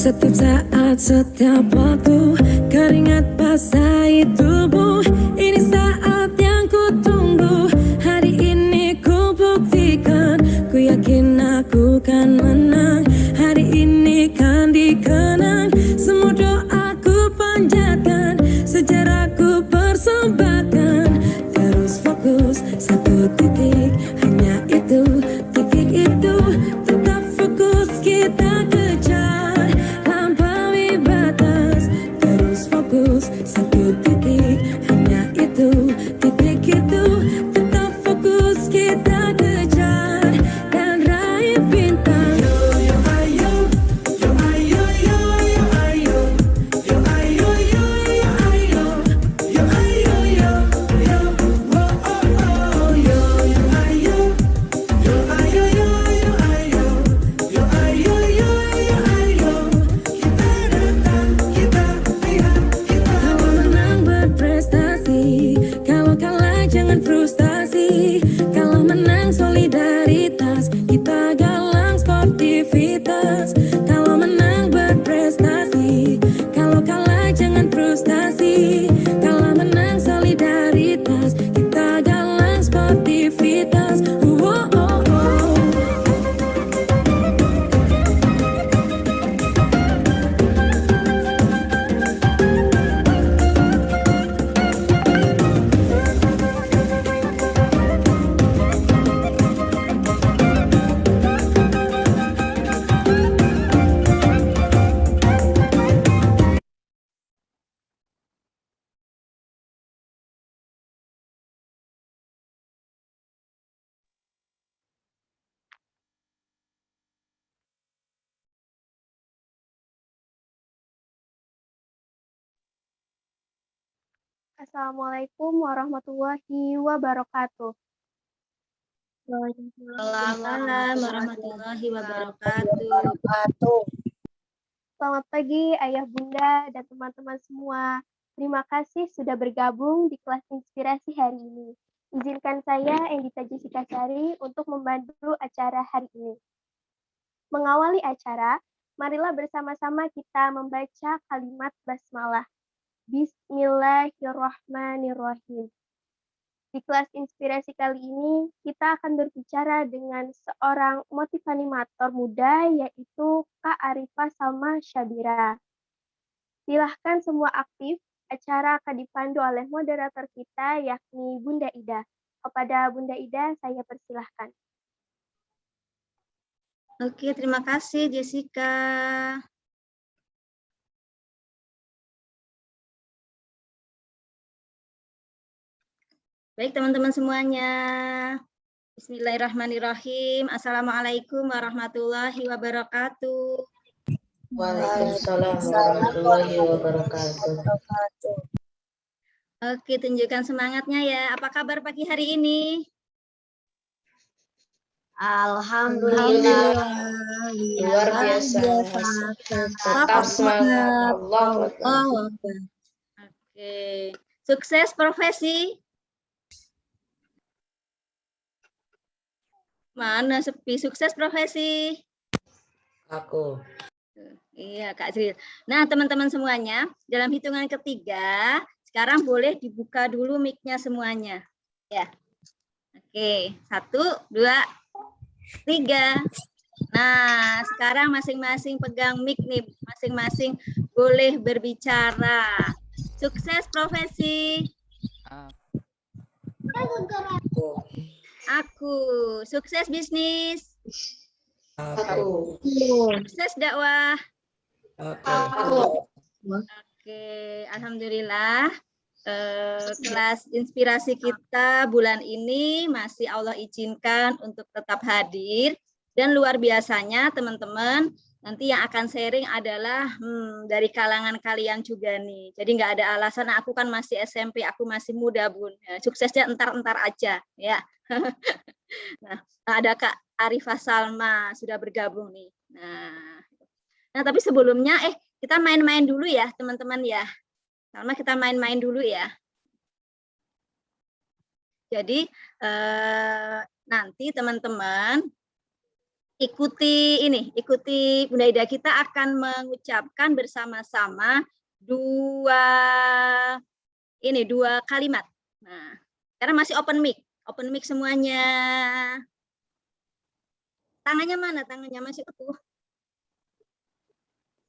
Setiap saat, setiap waktu, keringat basahi tubuh. Ini saat yang ku tunggu. Hari ini ku buktikan, ku yakin aku kan menang. Hari ini kan dikenang, semua doaku panjatkan, sejarahku persembahkan. Terus fokus, satu titik, hanya itu, titik itu. Tetap fokus, kita kejar, lampaui batas. Terus fokus, satu titik, hanya itu, titik itu. Tetap fokus, kita kejar, dan raih bintang. Yo yo ayo, yo ayo, yo yo ayo, yo ayo, yo yo ayo, yo ayo, yo yo, oh oh oh, yo yo ayo, yo ayo, yo yo ayo, yo ayo, yo yo ayo. Kita datang, kita lihat, kita. Kalau menang berprestasi, kalau kalah jangan frustasi. Kalau menang solidaritas, kita galang sportivitas. Kalau menang berprestasi, kalau kalah jangan frustasi. Kalau menang solidaritas, kita galang sportivitas. Oh, oh, oh. Assalamualaikum warahmatullahi wabarakatuh. Waalaikumsalam warahmatullahi wabarakatuh. Selamat pagi Ayah Bunda dan teman-teman semua. Terima kasih sudah bergabung di kelas inspirasi hari ini. Izinkan saya Endita Jessica Sari untuk membantu acara hari ini. Mengawali acara, marilah bersama-sama kita membaca kalimat basmalah. Bismillahirrahmanirrahim. Di kelas inspirasi kali ini, kita akan berbicara dengan seorang motivanimator muda, yaitu Kak Arifah Salma Syabira. Silahkan semua aktif, acara akan dipandu oleh moderator kita, yakni Bunda Ida. Kepada Bunda Ida, saya persilahkan. Oke, terima kasih Jessica. Baik teman-teman semuanya. Bismillahirrahmanirrahim. Assalamualaikum warahmatullahi wabarakatuh. Waalaikumsalam warahmatullahi wabarakatuh. Oke, tunjukkan semangatnya ya. Apa kabar pagi hari ini? Alhamdulillah, luar biasa. Tetap semangat. Allahu Akbar. Oke, sukses profesi. Mana sepi, sukses profesi. Aku. Iya, Kak Zril. Nah, teman-teman semuanya, dalam hitungan ketiga, sekarang boleh dibuka dulu mic-nya semuanya. Ya. Oke, 1, 2, 3. Nah, sekarang masing-masing pegang mic nih, masing-masing boleh berbicara. Sukses profesi. Aku. Sukses bisnis. Aku. Sukses dakwah. Aku. Oke, alhamdulillah. Kelas inspirasi kita bulan ini masih Allah izinkan untuk tetap hadir, dan luar biasanya teman-teman nanti yang akan sharing adalah dari kalangan kalian juga nih. Jadi nggak ada alasan aku kan masih SMP, aku masih muda Bun. Ya, suksesnya entar-entar aja ya. Nah, ada Kak Arifah Salma sudah bergabung nih. Nah tapi sebelumnya kita main-main dulu ya teman-teman ya. Salma kita main-main dulu ya. Jadi nanti teman-teman ikuti Bunda Ida, kita akan mengucapkan bersama-sama dua kalimat. Nah, karena masih open mic semuanya. Tangannya mana? Tangannya masih utuh.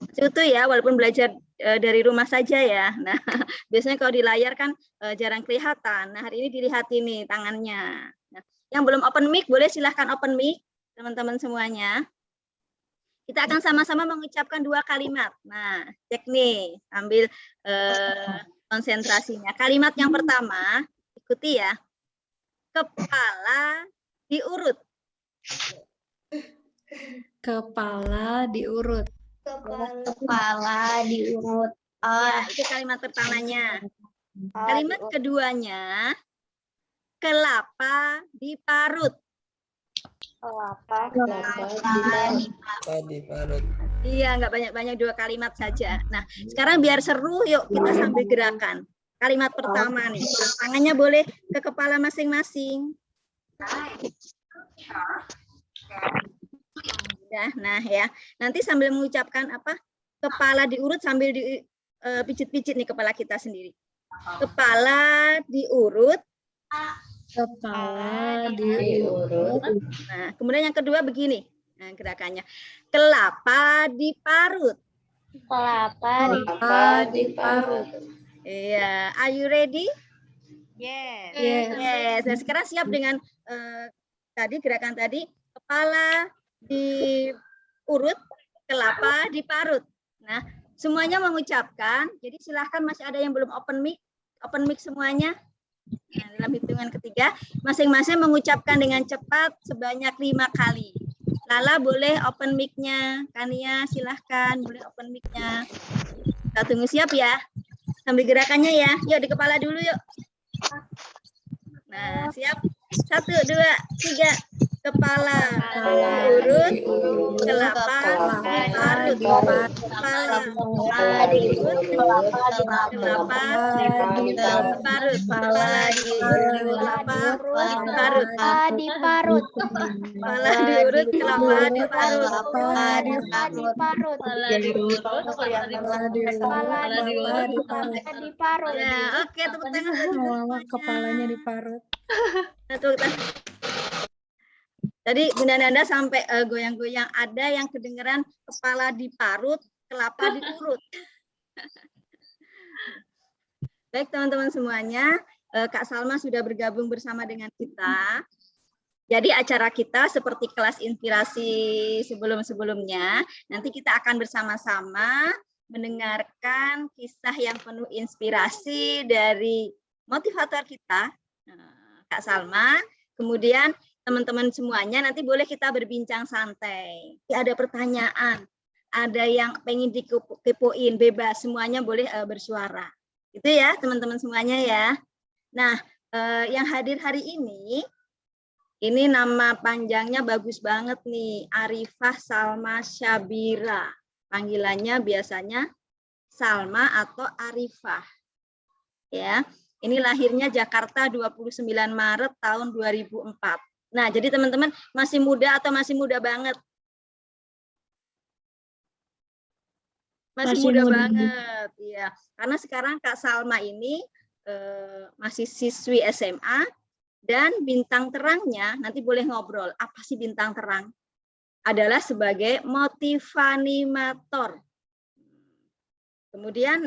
Masih utuh ya, walaupun belajar dari rumah saja ya. Nah, biasanya kalau di layar kan jarang kelihatan. Nah, hari ini dilihat ini tangannya. Nah, yang belum open mic boleh silahkan open mic, teman-teman semuanya. Kita akan sama-sama mengucapkan dua kalimat. Nah, cek nih sambil konsentrasinya. Kalimat yang pertama, ikuti ya. Kepala diurut. Kepala diurut. Kepala diurut. Ya, itu kalimat pertamanya. Kalimat keduanya, kelapa diparut. Kelapa diparut. Iya, nggak banyak-banyak, dua kalimat saja. Nah, sekarang biar seru, yuk kita sambil gerakan. Kalimat pertama nih, tangannya boleh ke kepala masing-masing. Nah ya, nanti sambil mengucapkan apa? Kepala diurut sambil dipijit-pijit nih kepala kita sendiri. Kepala diurut. Kepala diurut. Nah, kemudian yang kedua begini. Nah, gerakannya. Kelapa diparut. Kelapa diparut. Iya, are you ready? Yes. Yes. Nah, sekarang siap dengan tadi gerakan tadi, kepala diurut, kelapa diparut. Nah, semuanya mengucapkan. Jadi silahkan, masih ada yang belum open mic semuanya. Nah, dalam hitungan ketiga, masing-masing mengucapkan dengan cepat sebanyak 5 kali. Lala boleh open mic-nya, Kania silahkan boleh open mic-nya. Kita tunggu, siap ya. Sambil gerakannya ya. Yuk di kepala dulu yuk. Nah, siap. 1, 2, 3. Kepala diurut, kelapa diparut. Kepala diurut, kelapa diparut. Kepala diurut, kelapa diparut. Kepala diurut, kelapa diparut. Ya, oke, tepuk tangan. Kepalanya diparut. Tadi Bunda Nanda sampai goyang-goyang, ada yang kedengeran kepala diparut, kelapa diurut. Baik teman-teman semuanya, Kak Salma sudah bergabung bersama dengan kita. Jadi acara kita seperti kelas inspirasi sebelum-sebelumnya, nanti kita akan bersama-sama mendengarkan kisah yang penuh inspirasi dari motivator kita, Kak Salma. Kemudian teman-teman semuanya nanti boleh kita berbincang santai. Ada pertanyaan, ada yang pengen dikepoin, bebas, semuanya boleh bersuara. Itu ya teman-teman semuanya ya. Nah, yang hadir hari ini nama panjangnya bagus banget nih, Arifah Salma Syabira. Panggilannya biasanya Salma atau Arifah. Ya, ini lahirnya Jakarta 29 Maret tahun 2004. Nah, jadi teman-teman masih muda atau masih muda banget? Masih muda banget, ya. Karena sekarang Kak Salma ini masih siswi SMA dan bintang terangnya, nanti boleh ngobrol. Apa sih bintang terang? Adalah sebagai motivanimator. Kemudian,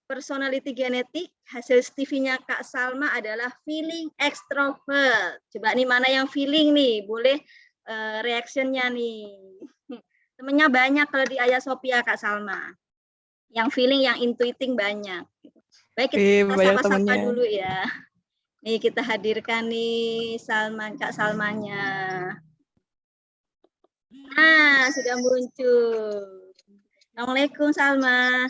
personality genetik, hasil CV-nya Kak Salma adalah feeling extrovert. Coba nih mana yang feeling nih, boleh reaction-nya nih. Temennya banyak kalau di Ayah Sophia Kak Salma. Yang feeling, yang intuiting banyak. Baik, kita sapa-sapa dulu ya. Nih kita hadirkan nih Kak Salmanya. Nah, sudah muncul. Assalamualaikum Salma.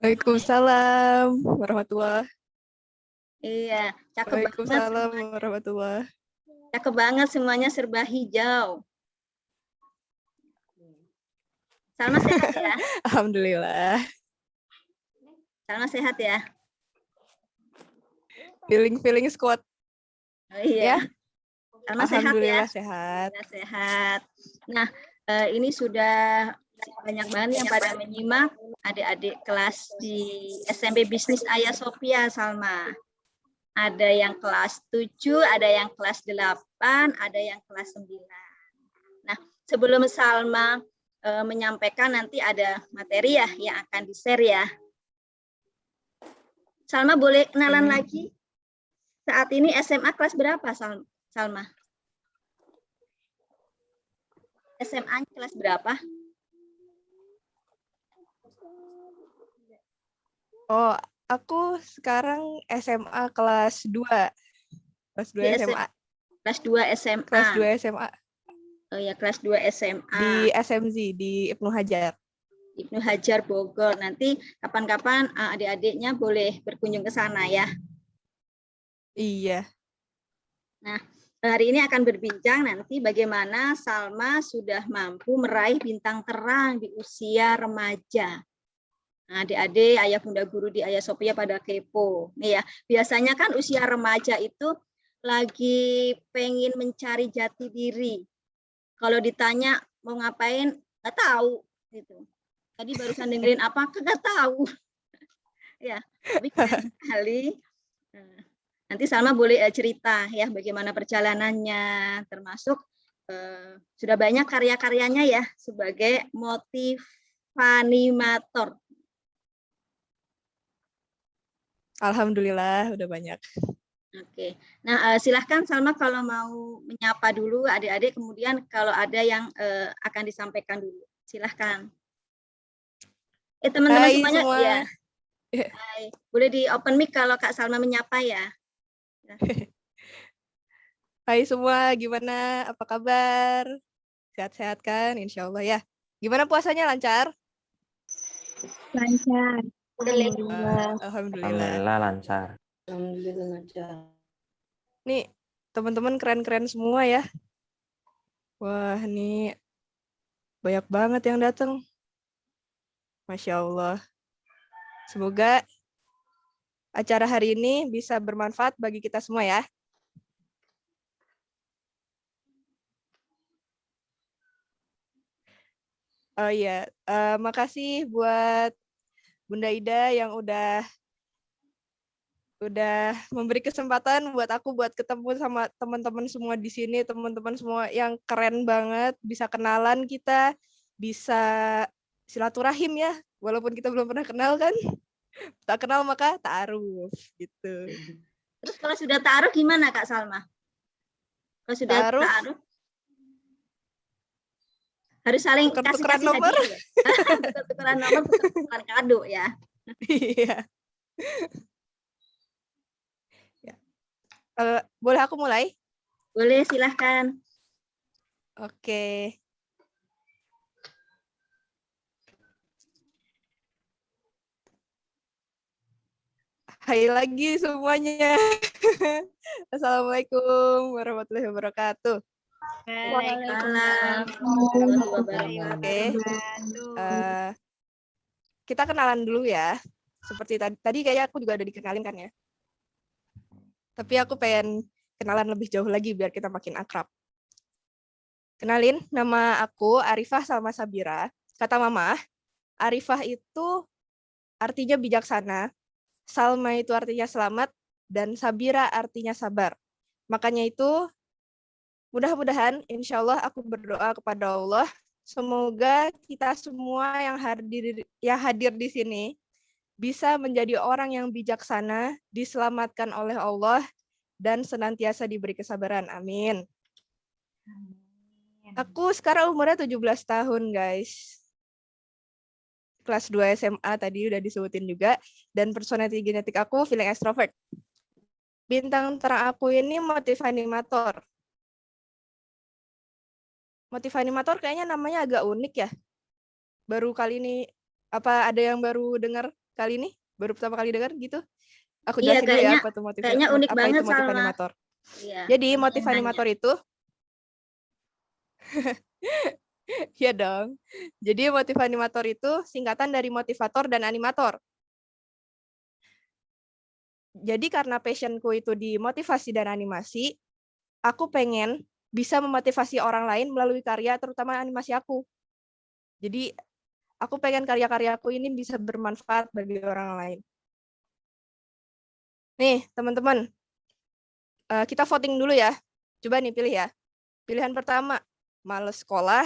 Waalaikumsalam warahmatullahi. Iya, cakep Waalaikumsalam banget. warahmatullahi. Cakep banget semuanya serba hijau. Salma sehat ya? Alhamdulillah. Salma sehat ya? Feeling squad. Oh, iya. Ya. Salma sehat ya. Alhamdulillah sehat. Ya, sehat. Nah, ini sudah banyak banget yang pada menyimak adik-adik kelas di SMP Bisnis Ayah Sophia, Salma. Ada yang kelas 7, ada yang kelas 8, ada yang kelas 9. Nah, sebelum Salma menyampaikan, nanti ada materi ya yang akan di-share ya. Salma boleh kenalan lagi? Saat ini SMA kelas berapa, Salma? SMA kelas berapa? Oh, aku sekarang SMA kelas 2. Kelas 2 Di SMA. Kelas 2 SMA. Kelas 2 SMA. Oh ya, kelas 2 SMA. Di SMZ, di Ibnu Hajar. Ibnu Hajar Bogor. Nanti kapan-kapan adik-adiknya boleh berkunjung ke sana ya. Iya. Nah, hari ini akan berbincang nanti bagaimana Salma sudah mampu meraih bintang terang di usia remaja. Nah, adik-adik, ayah bunda guru di Ayah Sophia pada kepo. Nih ya, biasanya kan usia remaja itu lagi pengen mencari jati diri. Kalau ditanya mau ngapain, nggak tahu gitu. Tadi barusan dengerin apa, nggak tahu. Ya, tapi keren sekali. Nanti Salma boleh cerita ya bagaimana perjalanannya, termasuk sudah banyak karya-karyanya ya sebagai motivanimator. Alhamdulillah udah banyak. Oke, nah silahkan Salma kalau mau menyapa dulu adik-adik, kemudian kalau ada yang akan disampaikan dulu, silahkan. Teman-teman Hai semuanya, semua. ya. Hai. Boleh di open mic kalau Kak Salma menyapa ya. Hai semua, gimana? Apa kabar? Sehat-sehat kan? Insya Allah ya. Gimana puasanya, lancar? Lancar. Alhamdulillah. Alhamdulillah lancar. Alhamdulillah lancar. Nih, teman-teman keren-keren semua ya. Wah, nih banyak banget yang datang. Masya Allah. Semoga acara hari ini bisa bermanfaat bagi kita semua ya. Oh iya, makasih buat Bunda Ida yang udah memberi kesempatan buat aku buat ketemu sama teman-teman semua di sini, teman-teman semua yang keren banget, bisa kenalan kita, bisa silaturahim ya, walaupun kita belum pernah kenal kan. Tak kenal maka ta'aruf gitu. Terus kalau sudah ta'aruf gimana Kak Salma? Kalau sudah ta'aruf harus saling tuker-tukeran kasih nomor. hadiah. Tuker-tukeran nomor, tuker-tukeran kado ya. Iya. Boleh aku mulai? Boleh, silahkan. Oke. Hai lagi semuanya. Assalamualaikum warahmatullahi wabarakatuh. Waalaikumsalam. Oke. Kita kenalan dulu ya. Seperti tadi kayaknya aku juga udah dikenalin kan ya. Tapi aku pengen kenalan lebih jauh lagi biar kita makin akrab. Kenalin, nama aku Arifah Salma Sabira. Kata Mama, Arifah itu artinya bijaksana, Salma itu artinya selamat, dan Sabira artinya sabar. Makanya itu, mudah-mudahan insya Allah aku berdoa kepada Allah, semoga kita semua yang hadir di sini bisa menjadi orang yang bijaksana, diselamatkan oleh Allah, dan senantiasa diberi kesabaran. Amin. Aku sekarang umurnya 17 tahun, guys. Kelas 2 SMA tadi udah disebutin juga. Dan personality genetik aku feeling extrovert. Bintang terang aku ini motivanimator. Motivanimator kayaknya namanya agak unik ya. Baru kali ini, apa ada yang baru dengar kali ini? Baru pertama kali dengar gitu? Aku jelasin dulu ya apa itu kayaknya unik banget, motivanimator. Iya, jadi motivanimator itu ya dong. Jadi motivanimator itu singkatan dari motivator dan animator. Jadi karena passionku itu di motivasi dan animasi, aku pengen bisa memotivasi orang lain melalui karya, terutama animasi aku. Jadi aku pengen karya-karyaku ini bisa bermanfaat bagi orang lain. Nih, teman-teman, kita voting dulu ya. Coba nih pilih ya. Pilihan pertama, males sekolah,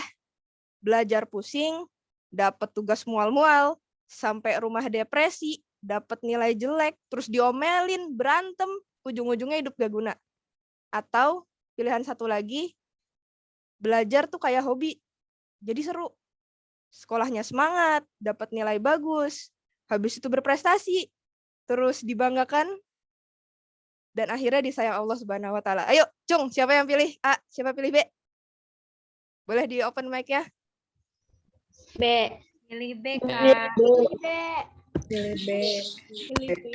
belajar pusing, dapat tugas mual-mual, sampai rumah depresi, dapat nilai jelek, terus diomelin, berantem, ujung-ujungnya hidup gak guna. Atau pilihan satu lagi, belajar tuh kayak hobi, jadi seru. Sekolahnya semangat, dapat nilai bagus, habis itu berprestasi, terus dibanggakan, dan akhirnya disayang Allah Subhanahu wa Ta'ala. Ayo, Cung, siapa yang pilih A? Siapa pilih B? Boleh di open mic ya? B. Pilih B, B. Kak. Pilih B.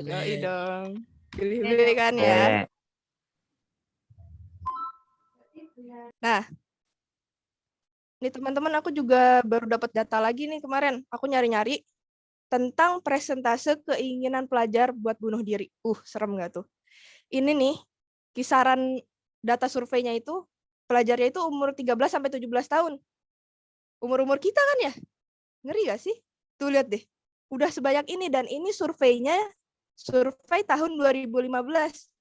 Yoi dong. Pilih B B. kan ya. B. Nah, nih teman-teman, aku juga baru dapat data lagi nih kemarin. Aku nyari-nyari tentang presentase keinginan pelajar buat bunuh diri. Serem nggak tuh? Ini nih, kisaran data surveinya itu, pelajarnya itu umur 13 sampai 17 tahun. Umur-umur kita kan ya? Ngeri gak sih? Tuh lihat deh. Udah sebanyak ini, dan ini survei tahun 2015.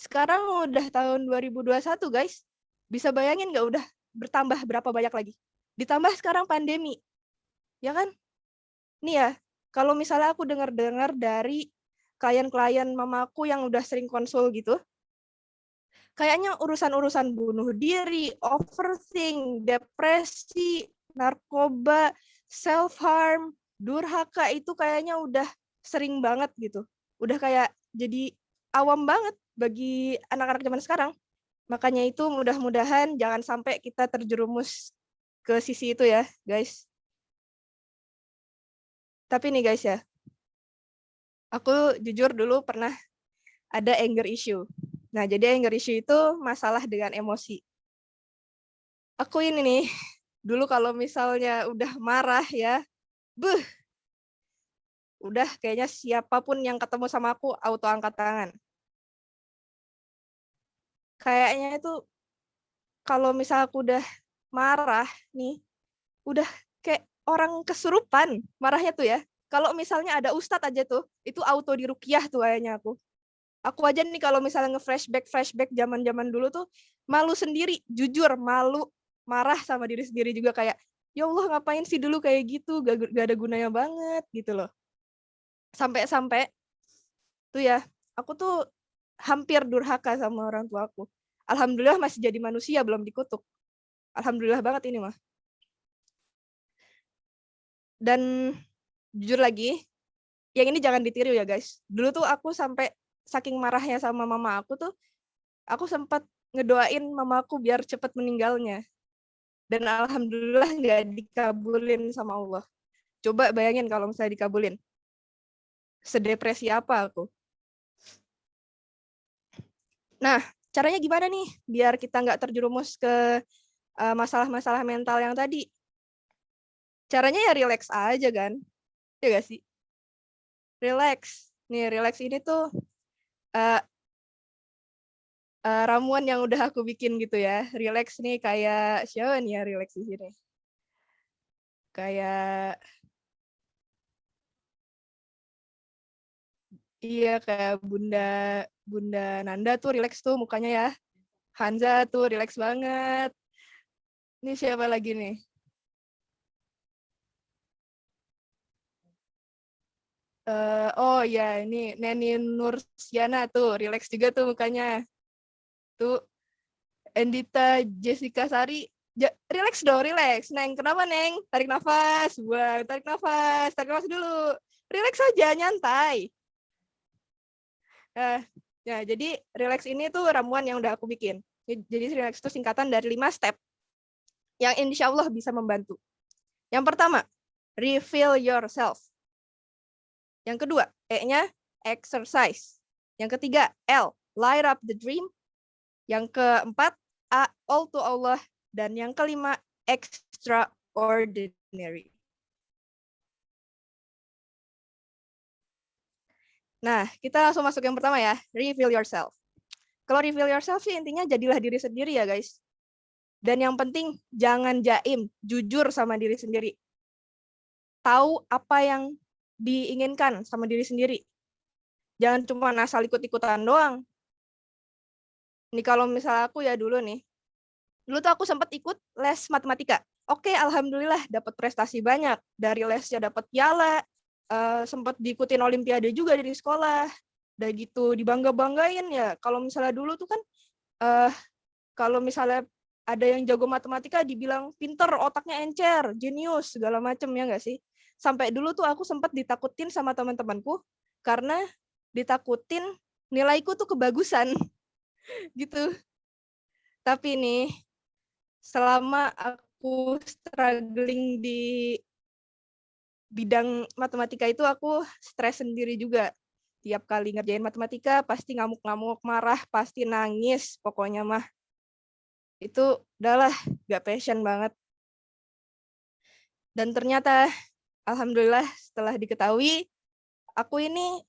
Sekarang udah tahun 2021, guys. Bisa bayangin nggak udah bertambah berapa banyak lagi? Ditambah sekarang pandemi. Ya kan? Nih ya, kalau misalnya aku dengar-dengar dari klien-klien mamaku yang udah sering konsul gitu, kayaknya urusan-urusan bunuh diri, overthink, depresi, narkoba, self-harm, durhaka itu kayaknya udah sering banget gitu. Udah kayak jadi awam banget bagi anak-anak zaman sekarang. Makanya itu mudah-mudahan jangan sampai kita terjerumus ke sisi itu ya, guys. Tapi nih guys ya, aku jujur dulu pernah ada anger issue. Nah, jadi anger issue itu masalah dengan emosi. Aku ini nih, dulu kalau misalnya udah marah ya, udah kayaknya siapapun yang ketemu sama aku auto angkat tangan. Kayaknya itu kalau misal aku udah marah nih, udah kayak orang kesurupan marahnya tuh ya. Kalau misalnya ada ustadz aja tuh, itu auto diruqyah tuh kayaknya aku. Aku aja nih kalau misalnya flashback zaman-zaman dulu tuh malu sendiri, jujur malu, marah sama diri sendiri juga kayak, ya Allah ngapain sih dulu kayak gitu, gak ada gunanya banget gitu loh. Sampai-sampai tuh ya, aku tuh hampir durhaka sama orang tua aku. Alhamdulillah masih jadi manusia, belum dikutuk. Alhamdulillah banget ini mah. Dan jujur lagi, yang ini jangan ditiru ya guys. Dulu tuh aku sampai saking marahnya sama mama aku tuh, aku sempat ngedoain mama aku biar cepat meninggalnya. Dan alhamdulillah nggak dikabulin sama Allah. Coba bayangin kalau misalnya dikabulin. Sedepresi apa aku? Nah, caranya gimana nih biar kita nggak terjerumus ke masalah-masalah mental yang tadi? Caranya ya relax aja kan? Ya nggak sih? Relax. Nih, relax ini tuh ramuan yang udah aku bikin gitu ya. Relax nih kayak siapa nih ya relax di sini? Kayak iya kayak Bunda Nanda tuh relax tuh mukanya ya. Hanza tuh relax banget. Ini siapa lagi nih? Oh ya, ini Neni Nursiana tuh relax juga tuh mukanya. Tuh Endita Jessica Sari, relax dong, relax. Neng, kenapa Neng? Tarik nafas, buang, tarik nafas dulu. Relax aja, nyantai. Ya, jadi relax ini tuh ramuan yang udah aku bikin. Jadi relax itu singkatan dari 5 step yang insya Allah bisa membantu. Yang pertama, refill yourself. Yang kedua, E-nya exercise. Yang ketiga, L, light up the dream. Yang keempat, A, all to Allah. Dan yang kelima, extraordinary. Nah, kita langsung masuk yang pertama ya, reveal yourself. Kalau reveal yourself sih intinya jadilah diri sendiri ya guys. Dan yang penting jangan jaim, jujur sama diri sendiri. Tahu apa yang diinginkan sama diri sendiri. Jangan cuma asal ikut-ikutan doang. Ini kalau misalnya aku ya dulu nih. Dulu tuh aku sempat ikut les matematika. Oke, alhamdulillah dapat prestasi banyak. Dari lesnya dapat piala, sempat diikutin olimpiade juga dari sekolah. Udah gitu dibangga-banggain ya. Kalau misalnya dulu tuh kan kalau misalnya ada yang jago matematika dibilang pinter, otaknya encer, jenius, segala macem ya nggak sih? Sampai dulu tuh aku sempat ditakutin sama teman-temanku karena ditakutin nilaiku tuh kebagusan gitu. Tapi nih selama aku struggling di bidang matematika itu aku stres sendiri juga. Tiap kali ngerjain matematika pasti ngamuk-ngamuk, marah, pasti nangis, pokoknya mah. Itu udahlah gak passion banget. Dan ternyata alhamdulillah setelah diketahui aku ini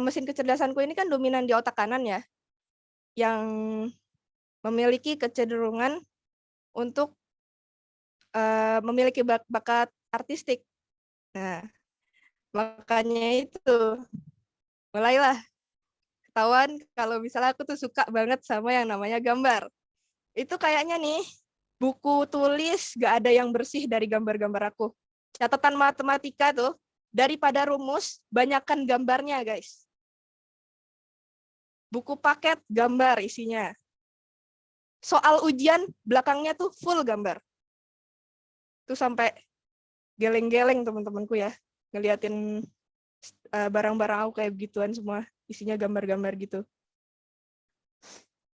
mesin kecerdasanku ini kan dominan di otak kanan ya, yang memiliki kecenderungan untuk memiliki bakat artistik. Nah, makanya itu mulailah ketahuan kalau misalnya aku tuh suka banget sama yang namanya gambar. Itu kayaknya nih, buku tulis gak ada yang bersih dari gambar-gambar aku. Catatan matematika tuh, daripada rumus, banyakkan gambarnya guys. Buku paket, gambar isinya. Soal ujian, belakangnya tuh full gambar. Tuh sampai geleng-geleng teman-temanku ya, ngeliatin barang-barang aku kayak begituan semua, isinya gambar-gambar gitu.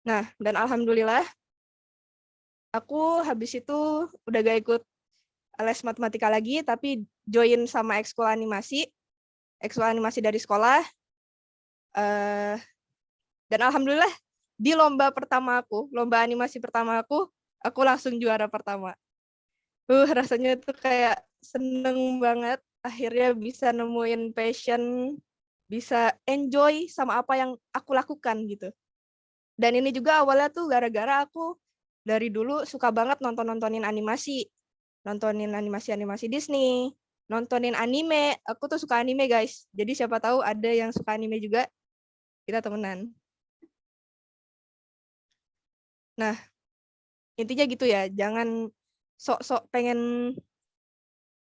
Nah, dan alhamdulillah, aku habis itu udah gak ikut les matematika lagi, tapi join sama ekskul animasi dari sekolah. Dan alhamdulillah, di lomba animasi pertama aku langsung juara pertama. Rasanya tuh kayak seneng banget, akhirnya bisa nemuin passion, bisa enjoy sama apa yang aku lakukan gitu. Dan ini juga awalnya tuh gara-gara aku dari dulu suka banget nontonin animasi Disney, nontonin anime. Aku tuh suka anime guys, jadi siapa tahu ada yang suka anime juga, kita temenan. Nah, intinya gitu ya, jangan sok-sok pengen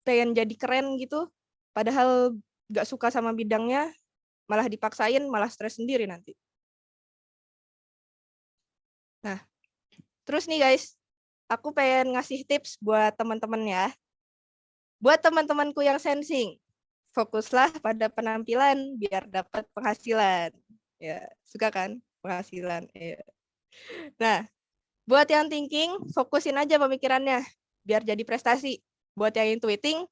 jadi keren gitu, padahal gak suka sama bidangnya, malah dipaksain, malah stres sendiri nanti. Nah, terus nih guys, aku pengen ngasih tips buat teman-teman ya. Buat teman-temanku yang sensing, fokuslah pada penampilan biar dapat penghasilan. Ya, suka kan penghasilan? Ya. Nah, buat yang thinking, fokusin aja pemikirannya biar jadi prestasi. Buat yang intuiting,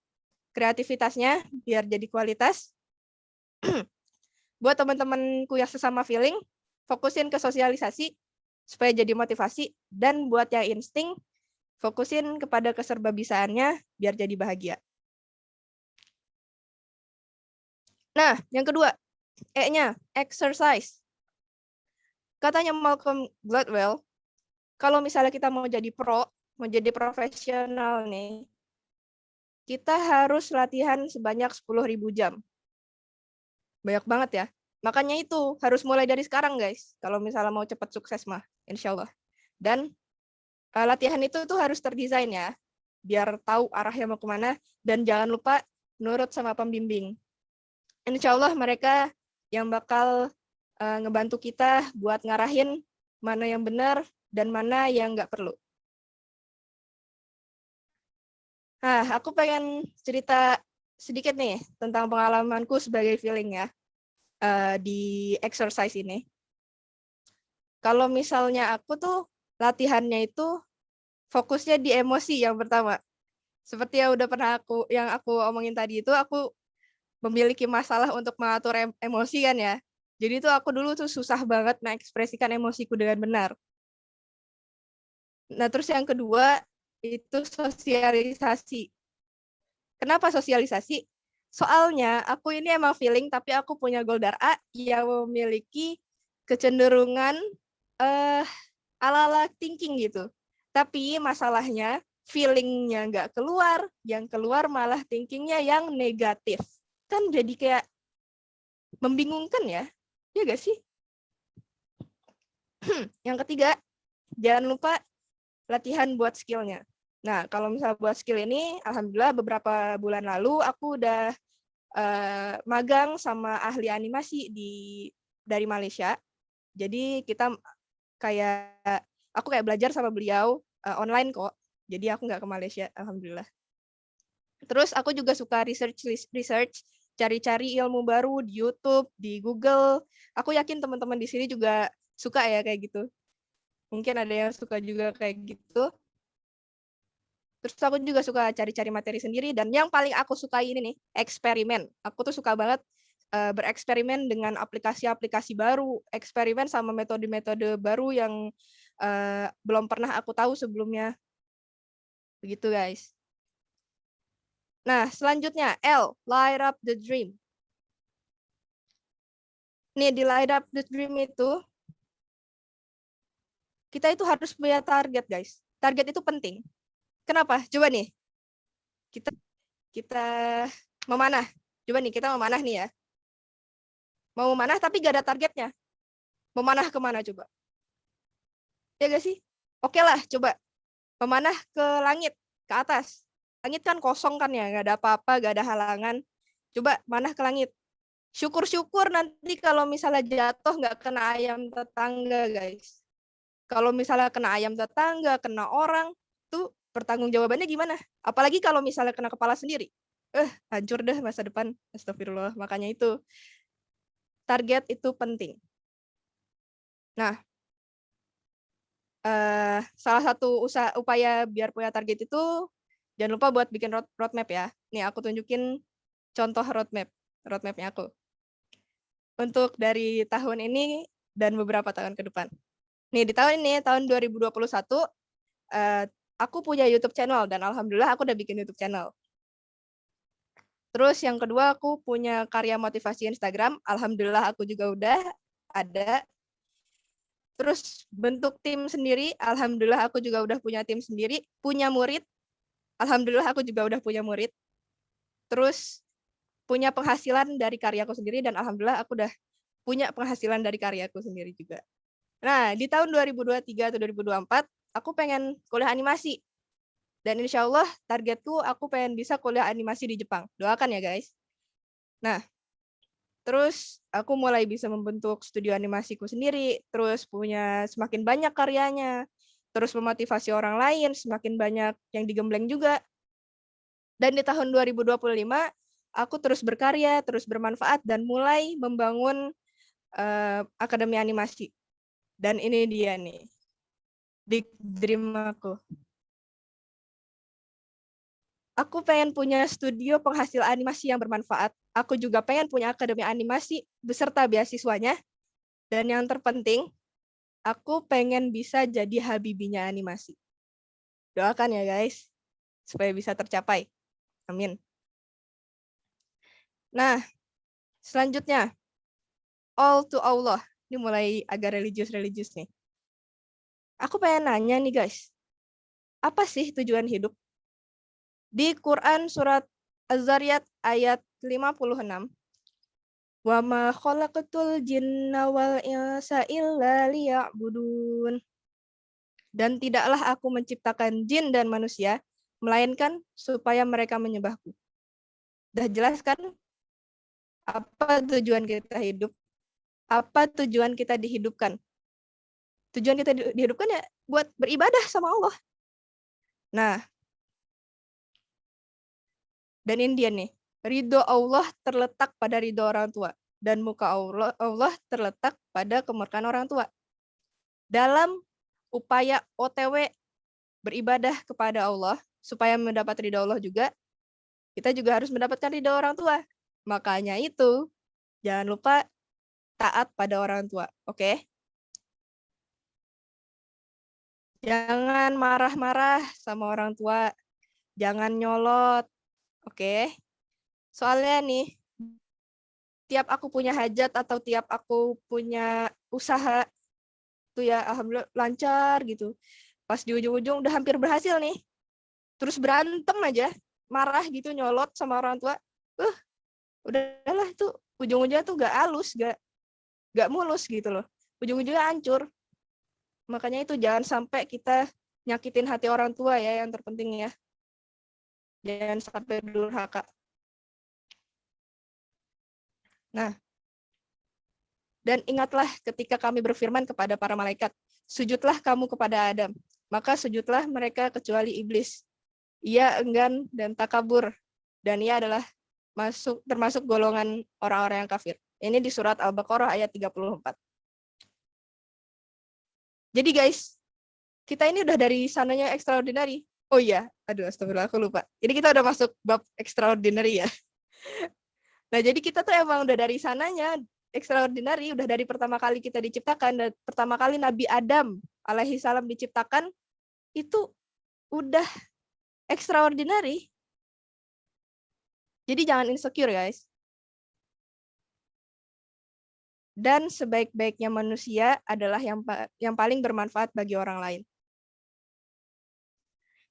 kreativitasnya biar jadi kualitas. Buat teman-temanku yang sesama feeling, fokusin ke sosialisasi supaya jadi motivasi. Dan buat yang insting, fokusin kepada keserbabisaannya biar jadi bahagia. Nah, yang kedua, E-nya, exercise. Katanya Malcolm Gladwell, kalau misalnya kita mau jadi mau jadi profesional nih, kita harus latihan sebanyak 10.000 jam. Banyak banget ya. Makanya itu harus mulai dari sekarang guys. Kalau misalnya mau cepat sukses mah, insya Allah. Dan latihan itu tuh harus terdesain ya, biar tahu arahnya mau kemana. Dan jangan lupa nurut sama pembimbing. Insya Allah mereka yang bakal ngebantu kita buat ngarahin mana yang benar dan mana yang nggak perlu. Nah, aku pengen cerita sedikit nih tentang pengalamanku sebagai feeling ya di exercise ini. Kalau misalnya aku tuh latihannya itu fokusnya di emosi yang pertama. Seperti yang udah pernah aku omongin tadi itu, aku memiliki masalah untuk mengatur emosi kan ya. Jadi tuh aku dulu tuh susah banget mengekspresikan emosiku dengan benar. Nah, terus yang kedua itu sosialisasi. Kenapa sosialisasi? Soalnya aku ini emang feeling, tapi aku punya Goldar A yang memiliki kecenderungan ala-ala thinking gitu. Tapi masalahnya feelingnya nggak keluar, yang keluar malah thinkingnya yang negatif. Kan jadi kayak membingungkan ya, ya nggak sih? Yang ketiga, jangan lupa latihan buat skillnya. Nah, kalau misalnya buat skill ini, alhamdulillah beberapa bulan lalu aku udah magang sama ahli animasi dari Malaysia. Jadi kita aku kayak belajar sama beliau online kok. Jadi aku nggak ke Malaysia, alhamdulillah. Terus aku juga suka research, cari-cari ilmu baru di YouTube, di Google. Aku yakin teman-teman di sini juga suka ya kayak gitu. Mungkin ada yang suka juga kayak gitu. Terus aku juga suka cari-cari materi sendiri, dan yang paling aku sukai ini nih, eksperimen. Aku tuh suka banget bereksperimen dengan aplikasi-aplikasi baru, eksperimen sama metode-metode baru yang belum pernah aku tahu sebelumnya. Begitu guys. Nah, selanjutnya L, light up the dream. Nih, di light up the dream itu, kita itu harus punya target guys. Target itu penting. Kenapa? Coba nih, kita memanah. Coba nih, kita memanah nih ya. Mau memanah tapi gak ada targetnya. Memanah kemana coba? Ya gak sih? Oke lah, coba. Memanah ke langit, ke atas. Langit kan kosong kan ya, gak ada apa-apa, gak ada halangan. Coba manah ke langit. Syukur-syukur nanti kalau misalnya jatuh gak kena ayam tetangga, guys. Kalau misalnya kena ayam tetangga, kena orang, tuh pertanggungjawabannya gimana? Apalagi kalau misalnya kena kepala sendiri. Hancur deh masa depan. Astagfirullah. Makanya itu, target itu penting. Nah, salah satu upaya biar punya target itu, jangan lupa buat bikin roadmap ya. Nih, aku tunjukin contoh roadmapnya aku. Untuk dari tahun ini dan beberapa tahun ke depan. Nih, di tahun ini, tahun 2021, aku punya YouTube channel, dan alhamdulillah aku udah bikin YouTube channel. Terus yang kedua, aku punya karya motivasi Instagram, alhamdulillah aku juga udah ada. Terus bentuk tim sendiri, alhamdulillah aku juga udah punya tim sendiri. Punya murid, alhamdulillah aku juga udah punya murid. Terus punya penghasilan dari karyaku sendiri, dan alhamdulillah aku udah punya penghasilan dari karyaku sendiri juga. Nah, di tahun 2023 atau 2024, aku pengen kuliah animasi. Dan insya Allah targetku aku pengen bisa kuliah animasi di Jepang. Doakan ya guys. Nah, terus aku mulai bisa membentuk studio animasiku sendiri, terus punya semakin banyak karyanya, terus memotivasi orang lain, semakin banyak yang digembleng juga. Dan di tahun 2025, aku terus berkarya, terus bermanfaat, dan mulai membangun akademi animasi. Dan ini dia nih, big dream aku. Aku pengen punya studio penghasil animasi yang bermanfaat. Aku juga pengen punya akademi animasi beserta beasiswanya. Dan yang terpenting, aku pengen bisa jadi habibinya animasi. Doakan ya guys, supaya bisa tercapai. Amin. Nah, selanjutnya, all to Allah. Ini mulai agak religius nih. Aku pengen nanya nih guys, apa sih tujuan hidup? Di Quran surat Az-Zariyat ayat 56, wa ma khalaqatul jinna wal insa illa liya'budun. Dan tidaklah aku menciptakan jin dan manusia, melainkan supaya mereka menyembahku. Udah jelas kan? Apa tujuan kita hidup? Apa tujuan kita dihidupkan? Tujuan kita dihidupkan ya buat beribadah sama Allah. Nah, dan ini dia nih, ridho Allah terletak pada ridho orang tua, dan muka Allah terletak pada kemurkaan orang tua. Dalam upaya OTW beribadah kepada Allah, supaya mendapat ridho Allah juga, kita juga harus mendapatkan ridho orang tua. Makanya itu, jangan lupa taat pada orang tua, oke? Jangan marah-marah sama orang tua, jangan nyolot, oke? Soalnya nih, tiap aku punya hajat atau tiap aku punya usaha, tuh ya alhamdulillah lancar gitu. Pas di ujung-ujung udah hampir berhasil nih, terus berantem aja, marah gitu, nyolot sama orang tua. Udahlah itu ujung-ujungnya tuh gak halus, gak mulus gitu loh. Ujung-ujungnya hancur. Makanya itu jangan sampai kita nyakitin hati orang tua ya, yang terpenting ya. Jangan sampai durhaka. Nah, dan ingatlah ketika kami berfirman kepada para malaikat, sujudlah kamu kepada Adam. Maka sujudlah mereka kecuali iblis. Ia enggan dan takabur. Dan ia adalah termasuk golongan orang-orang yang kafir. Ini di surat Al-Baqarah ayat 34. Jadi guys, kita ini udah dari sananya extraordinary. Oh iya, aduh astagfirullah aku lupa. Ini kita udah masuk bab extraordinary ya. Nah, jadi kita tuh emang udah dari sananya extraordinary, udah dari pertama kali kita diciptakan, dan pertama kali Nabi Adam alaihi salam diciptakan, itu udah extraordinary. Jadi jangan insecure guys. Dan sebaik-baiknya manusia adalah yang paling bermanfaat bagi orang lain.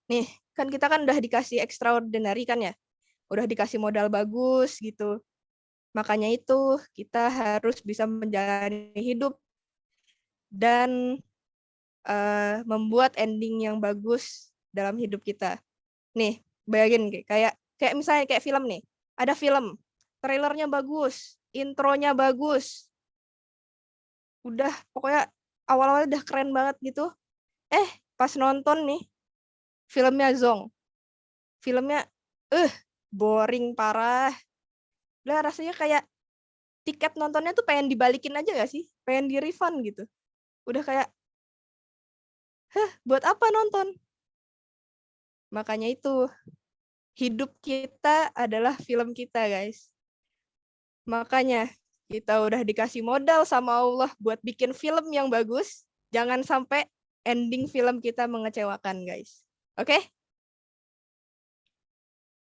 Nih, kan kita kan udah dikasih extraordinary kan ya? Udah dikasih modal bagus gitu. Makanya itu kita harus bisa menjalani hidup dan membuat ending yang bagus dalam hidup kita. Nih, bayangin kayak misalnya kayak film nih. Ada film, trailernya bagus, intronya bagus. Udah pokoknya awal-awal udah keren banget gitu. Pas nonton nih filmnya Zong. Filmnya boring parah. Udah rasanya kayak tiket nontonnya tuh pengen dibalikin aja gak sih? Pengen di-refund gitu. Udah kayak buat apa nonton? Makanya itu hidup kita adalah film kita, guys. Makanya kita udah dikasih modal sama Allah buat bikin film yang bagus. Jangan sampai ending film kita mengecewakan, guys. Oke?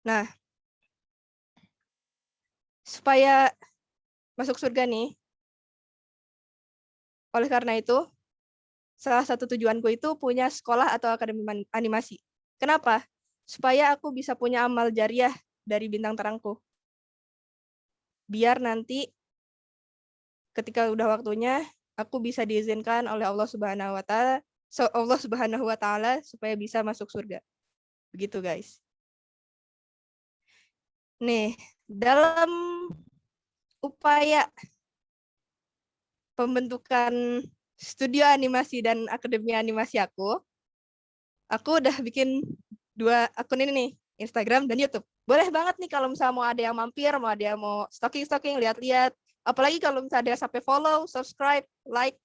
Nah, supaya masuk surga nih, oleh karena itu, salah satu tujuanku itu punya sekolah atau akademi animasi. Kenapa? Supaya aku bisa punya amal jariah dari bintang terangku. Biar nanti ketika udah waktunya, aku bisa diizinkan oleh Allah Subhanahu wa Ta'ala supaya bisa masuk surga. Begitu guys. Nih, dalam upaya pembentukan studio animasi dan akademi animasi aku udah bikin 2 akun ini nih, Instagram dan YouTube. Boleh banget nih kalau misalnya mau ada yang mampir, mau ada yang mau stalking, lihat-lihat. Apalagi kalau misalnya ada sampai follow, subscribe, like,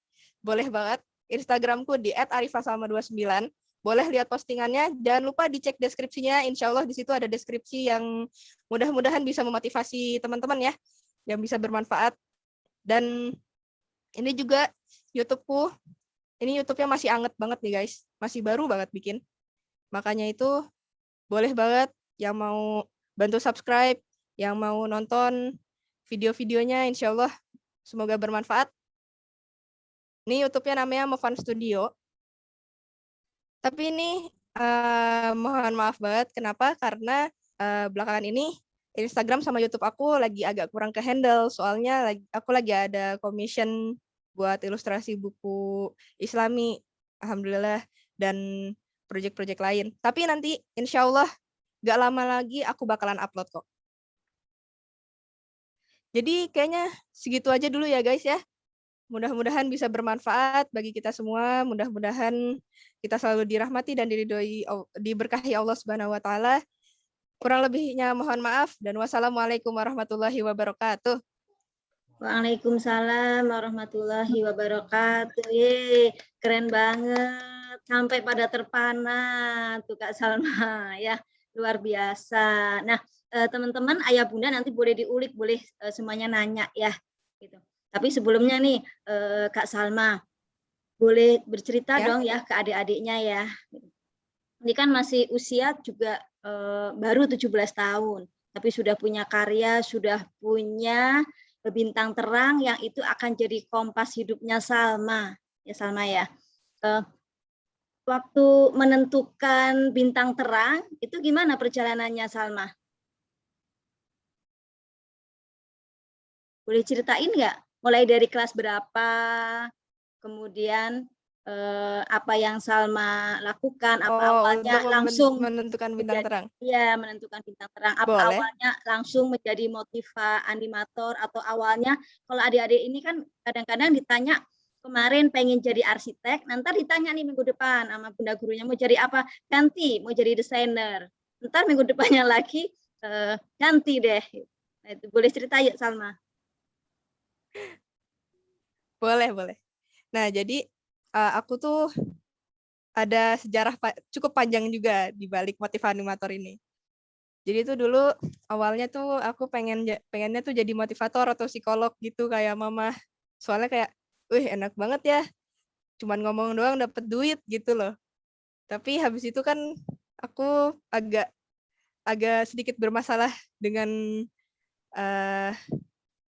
boleh banget. Instagramku di @arifasalma29. Boleh lihat postingannya. Jangan lupa dicek deskripsinya. Insya Allah di situ ada deskripsi yang mudah-mudahan bisa memotivasi teman-teman ya, yang bisa bermanfaat. Dan ini juga YouTube-ku. Ini YouTube-nya masih anget banget nih guys. Masih baru banget bikin. Makanya itu boleh banget yang mau bantu subscribe, yang mau nonton video-videonya, insya Allah semoga bermanfaat. Ini YouTube-nya namanya Mofan Studio. Tapi ini mohon maaf banget. Kenapa? Karena belakangan ini Instagram sama YouTube aku lagi agak kurang ke-handle. Soalnya aku lagi ada commission buat ilustrasi buku Islami. Alhamdulillah. Dan proyek-proyek lain. Tapi nanti insya Allah gak lama lagi aku bakalan upload kok. Jadi kayaknya segitu aja dulu ya guys ya. Mudah-mudahan bisa bermanfaat bagi kita semua. Mudah-mudahan kita selalu dirahmati dan diberkahi Allah Subhanahu wa Ta'ala. Kurang lebihnya mohon maaf dan wassalamualaikum warahmatullahi wabarakatuh. Waalaikumsalam warahmatullahi wabarakatuh. Yeay, keren banget. Sampai pada terpana tuh Kak Salma ya. Luar biasa. Nah, teman-teman, ayah bunda nanti boleh diulik, boleh semuanya nanya ya gitu. Tapi sebelumnya nih Kak Salma boleh bercerita ya dong ya ke adik-adiknya ya. Ini kan masih usia juga baru 17 tahun. tapi sudah punya karya, sudah punya bintang terang yang itu akan jadi kompas hidupnya Salma. Ya Salma ya. Waktu menentukan bintang terang, itu gimana perjalanannya Salma? Boleh ceritain nggak? Mulai dari kelas berapa? Kemudian apa yang Salma lakukan? Apa awalnya untuk langsung menentukan bintang terang? Iya, menentukan bintang terang. Apa Boleh. awalnya langsung menjadi motiva animator atau awalnya kalau adik-adik ini kan kadang-kadang ditanya kemarin pengen jadi arsitek, nanti ditanya nih minggu depan sama bunda gurunya mau jadi apa? Ganti, mau jadi desainer. Ntar minggu depannya lagi ganti deh. Nah, itu boleh cerita yuk Salma. Boleh. Nah, jadi aku tuh ada sejarah cukup panjang juga di balik motif animator ini. Jadi itu dulu awalnya tuh aku pengennya tuh jadi motivator atau psikolog gitu kayak mama. Soalnya kayak, wih enak banget ya. Cuman ngomong doang dapet duit gitu loh. Tapi habis itu kan aku agak sedikit bermasalah dengan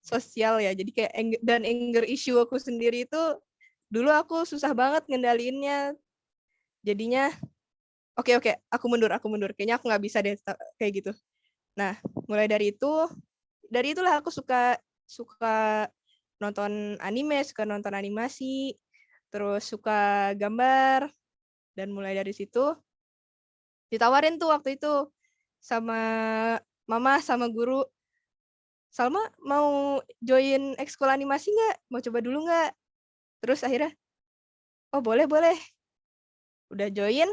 sosial ya. Jadi kayak anger issue aku sendiri itu dulu aku susah banget ngendaliinnya. Jadinya oke, aku mundur. Kayaknya aku nggak bisa deh kayak gitu. Nah, mulai dari itulah aku suka nonton anime, suka nonton animasi, terus suka gambar, dan mulai dari situ ditawarin tuh waktu itu sama mama sama guru, Salma mau join ekskul animasi nggak? Mau coba dulu nggak? Terus akhirnya, oh boleh. Udah join,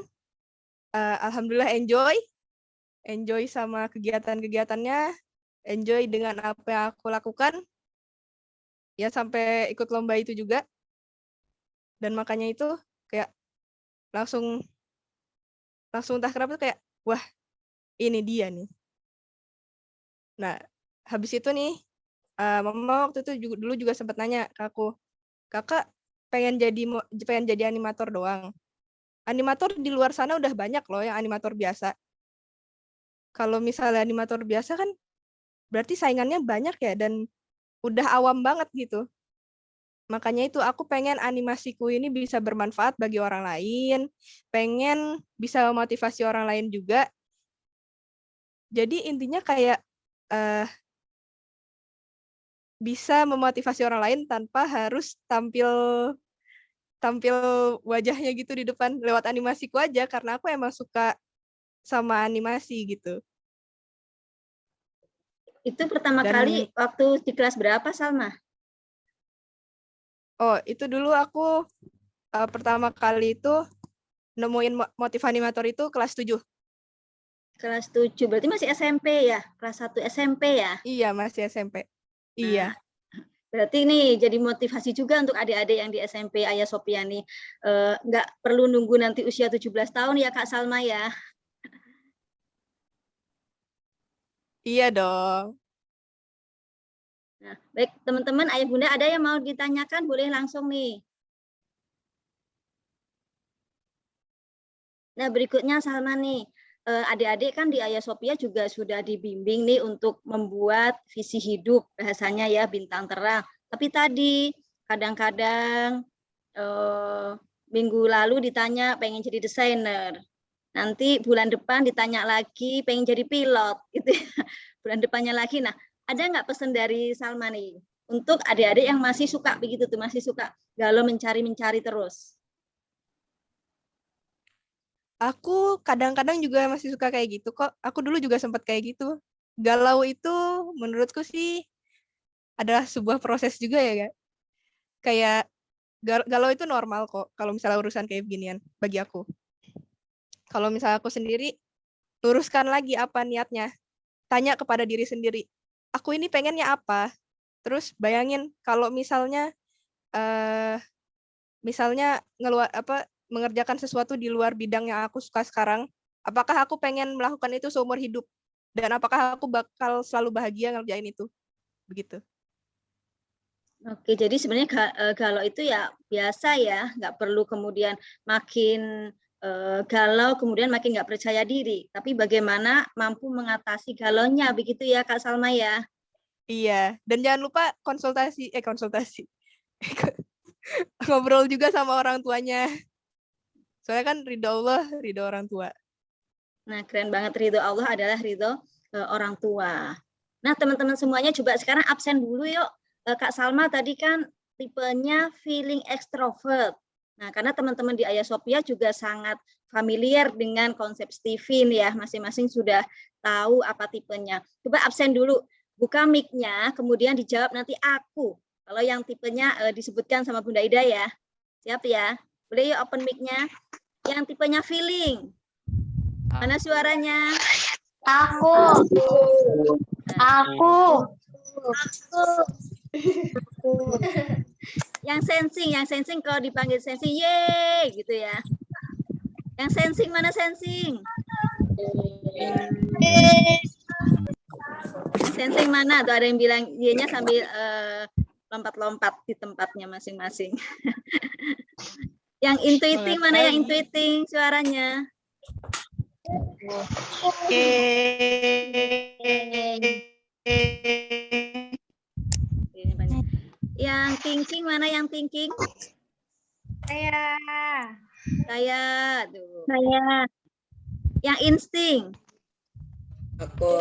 alhamdulillah enjoy sama kegiatan-kegiatannya, enjoy dengan apa yang aku lakukan, ya sampai ikut lomba itu juga. Dan makanya itu kayak langsung entah kenapa tuh kayak, wah ini dia nih. Nah, habis itu nih, mama waktu itu dulu juga sempat nanya ke aku, kakak pengen jadi animator doang. Animator di luar sana udah banyak loh yang animator biasa. Kalau misalnya animator biasa kan berarti saingannya banyak ya dan udah awam banget gitu. Makanya itu aku pengen animasiku ini bisa bermanfaat bagi orang lain, pengen bisa memotivasi orang lain juga. Jadi intinya kayak bisa memotivasi orang lain tanpa harus tampil wajahnya gitu di depan lewat animasiku aja karena aku emang suka sama animasi gitu. Itu pertama kali waktu di kelas berapa Salma? Oh, itu dulu aku pertama kali itu nemuin motif animator itu kelas 7. Kelas 7, berarti masih SMP ya? Kelas 1 SMP ya? Iya, masih SMP. Iya. Berarti ini jadi motivasi juga untuk adik-adik yang di SMP Ayah Sophia nih. Nggak perlu nunggu nanti usia 17 tahun ya Kak Salma ya? Iya dong. Nah, baik teman-teman, ayah bunda ada yang mau ditanyakan boleh langsung nih. Nah berikutnya Salma nih, adik-adik kan di Ayah Sophia juga sudah dibimbing nih untuk membuat visi hidup bahasanya ya bintang terang. Tapi tadi kadang-kadang minggu lalu ditanya pengen jadi desainer. Nanti bulan depan ditanya lagi pengen jadi pilot gitu ya. Bulan depannya lagi. Nah, ada nggak pesan dari Salma nih untuk adik-adik yang masih suka begitu tuh, masih suka galau mencari terus? Aku kadang-kadang juga masih suka kayak gitu kok. Aku dulu juga sempat kayak gitu. Galau itu menurutku sih adalah sebuah proses juga ya, Kak. Kayak galau itu normal kok kalau misalnya urusan kayak beginian bagi aku. Kalau misalnya aku sendiri, luruskan lagi apa niatnya. Tanya kepada diri sendiri, aku ini pengennya apa? Terus bayangin kalau misalnya mengerjakan sesuatu di luar bidang yang aku suka sekarang, apakah aku pengen melakukan itu seumur hidup? Dan apakah aku bakal selalu bahagia ngerjain itu? Begitu. Oke, jadi sebenarnya galau itu ya biasa ya, nggak perlu kemudian makin galau kemudian makin nggak percaya diri. Tapi bagaimana mampu mengatasi galaunya, begitu ya Kak Salma ya? Iya, dan jangan lupa konsultasi. Ngobrol juga sama orang tuanya. Soalnya kan ridho Allah, ridho orang tua. Nah, keren banget, ridho Allah adalah ridho orang tua. Nah, teman-teman semuanya coba sekarang absen dulu yuk. Kak Salma tadi kan tipenya feeling extrovert. Nah, karena teman-teman di Ayah Sophia juga sangat familiar dengan konsep Steven ya, masing-masing sudah tahu apa tipenya. Coba absen dulu, buka mic-nya, kemudian dijawab nanti aku. Kalau yang tipenya disebutkan sama Bunda Ida ya. Siap ya? Boleh yuk open mic-nya. Yang tipenya feeling. Mana suaranya? Aku. Yang sensing kalau dipanggil sensing, yeay gitu ya. Yang sensing mana sensing? Yang sensing mana? Tuh ada yang bilang dianya sambil lompat-lompat di tempatnya masing-masing. Yang intuiting mana yang intuiting suaranya? Yang thinking mana yang thinking? Saya. Tuh. Saya. Yang insting? Aku.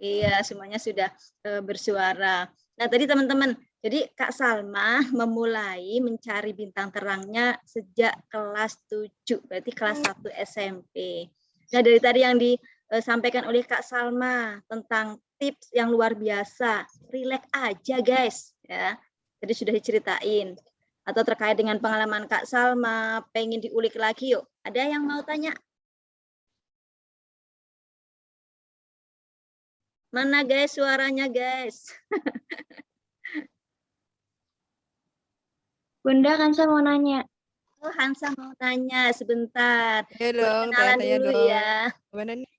Iya, semuanya sudah bersuara. Nah, tadi teman-teman, jadi Kak Salma memulai mencari bintang terangnya sejak kelas 7, berarti kelas 1 SMP. Nah, dari tadi yang disampaikan oleh Kak Salma tentang tips yang luar biasa, relax aja guys, ya. Jadi sudah diceritain. Atau terkait dengan pengalaman Kak Salma, pengen diulik lagi yuk. Ada yang mau tanya? Mana guys suaranya guys? Bunda Kansa mau nanya. Oh, Hansa mau tanya sebentar. Ya dong, Kenalan tanya-tanya dulu dong. ya. Gimana nih?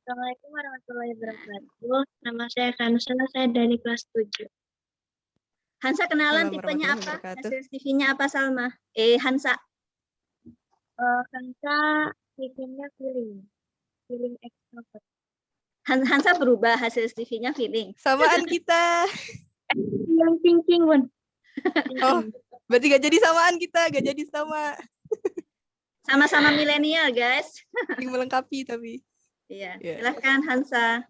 Assalamualaikum warahmatullahi wabarakatuh. Nama saya Kansa, saya dari kelas 7. Hansa kenalan Assalamualaikum tipenya warahmatullahi apa? wabarakatuh. Hasil CV-nya apa Salma? Hansa. Kansa tipenya feeling extrovert. Hansa berubah hasil CV-nya feeling. Samaan kita. Yang thinking, Bun. Oh, berarti gak jadi samaan kita, gak jadi sama. Sama-sama milenial guys. Saling melengkapi tapi. Iya, Iya. silahkan Hansa.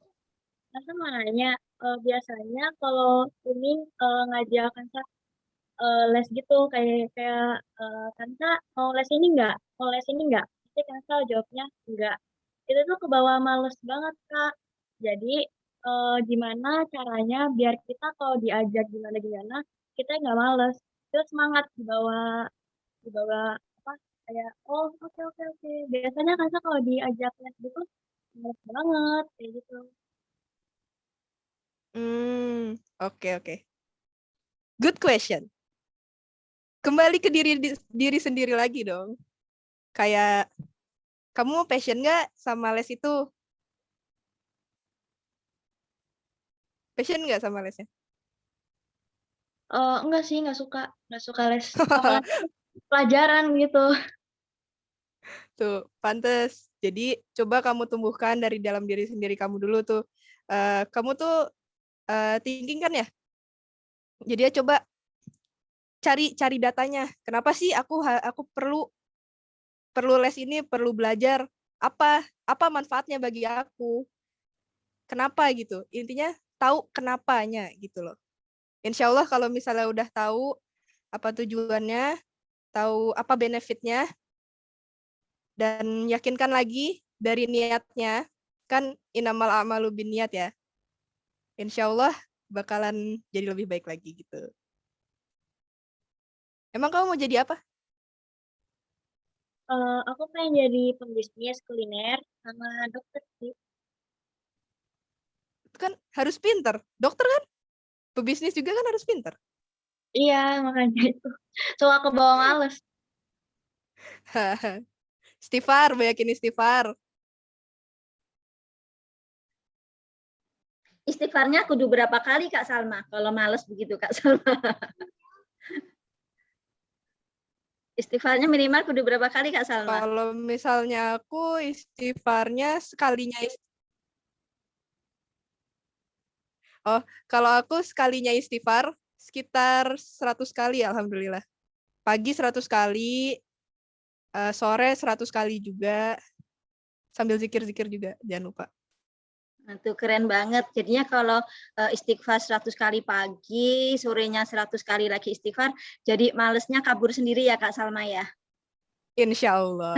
Kansa mau nanya, biasanya kalau ini ngajak Kansa les gitu, kayak Kansa mau les ini enggak? Mau les ini enggak? Pasti Kansa jawabnya enggak. Itu tuh kebawa males banget, Kak. Jadi gimana caranya biar kita kalau diajak gimana-gimana, kita nggak males. Terus semangat dibawa apa kayak oke. Biasanya Kansa kalau diajak les gitu males banget kayak gitu. Oke. Good question. Kembali ke diri sendiri lagi dong. Kayak kamu passion nggak sama les itu? Passion nggak sama lesnya? Enggak sih, nggak suka les. Apalagi pelajaran gitu. Tuh, pantes. Jadi coba kamu tumbuhkan dari dalam diri sendiri kamu dulu tuh. Kamu tuh thinking kan ya? Jadi ya coba cari datanya. Kenapa sih aku perlu les ini, perlu belajar? Apa manfaatnya bagi aku? Kenapa gitu? Intinya tahu kenapanya gitu loh. Insya Allah kalau misalnya udah tahu apa tujuannya, tahu apa benefitnya, dan yakinkan lagi dari niatnya, kan inamal a'malu binniyat ya. Insya Allah bakalan jadi lebih baik lagi gitu. Emang kamu mau jadi apa? Aku pengen jadi pembisnis kuliner sama dokter sih. Itu kan harus pinter. Dokter kan? Pebisnis juga kan harus pinter. Iya, makanya itu. Soal kebawa males. Istighfar, banyakin istighfar. Istighfarnya kudu berapa kali Kak Salma? Kalau males begitu Kak Salma. Istighfarnya minimal kudu berapa kali Kak Salma? Kalau misalnya aku istighfarnya kalau aku sekalinya istighfar sekitar 100 kali alhamdulillah. Pagi 100 kali, sore 100 kali juga. Sambil zikir-zikir juga, jangan lupa. Nah, itu keren banget. Jadinya kalau istighfar 100 kali pagi, sorenya 100 kali lagi istighfar, jadi malesnya kabur sendiri ya Kak Salma ya. Insya Allah.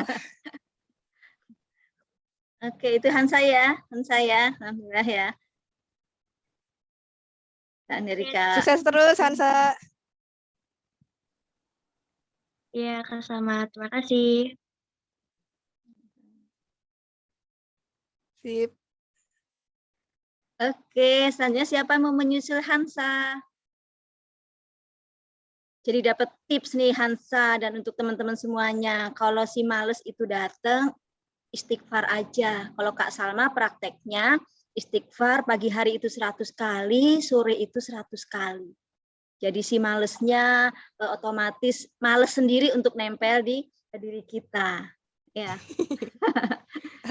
Oke, itu Hansa ya. Alhamdulillah ya. Kak Nerika. Sukses terus, Hansa. Iya, Kak Salma. Terima kasih. Sip. Oke, selanjutnya siapa yang mau menyusul Hansa? Jadi dapat tips nih Hansa dan untuk teman-teman semuanya. Kalau si males itu datang, istighfar aja. Kalau Kak Salma prakteknya istighfar pagi hari itu 100 kali, sore itu 100 kali. Jadi si malesnya otomatis males sendiri untuk nempel di diri kita. Ya.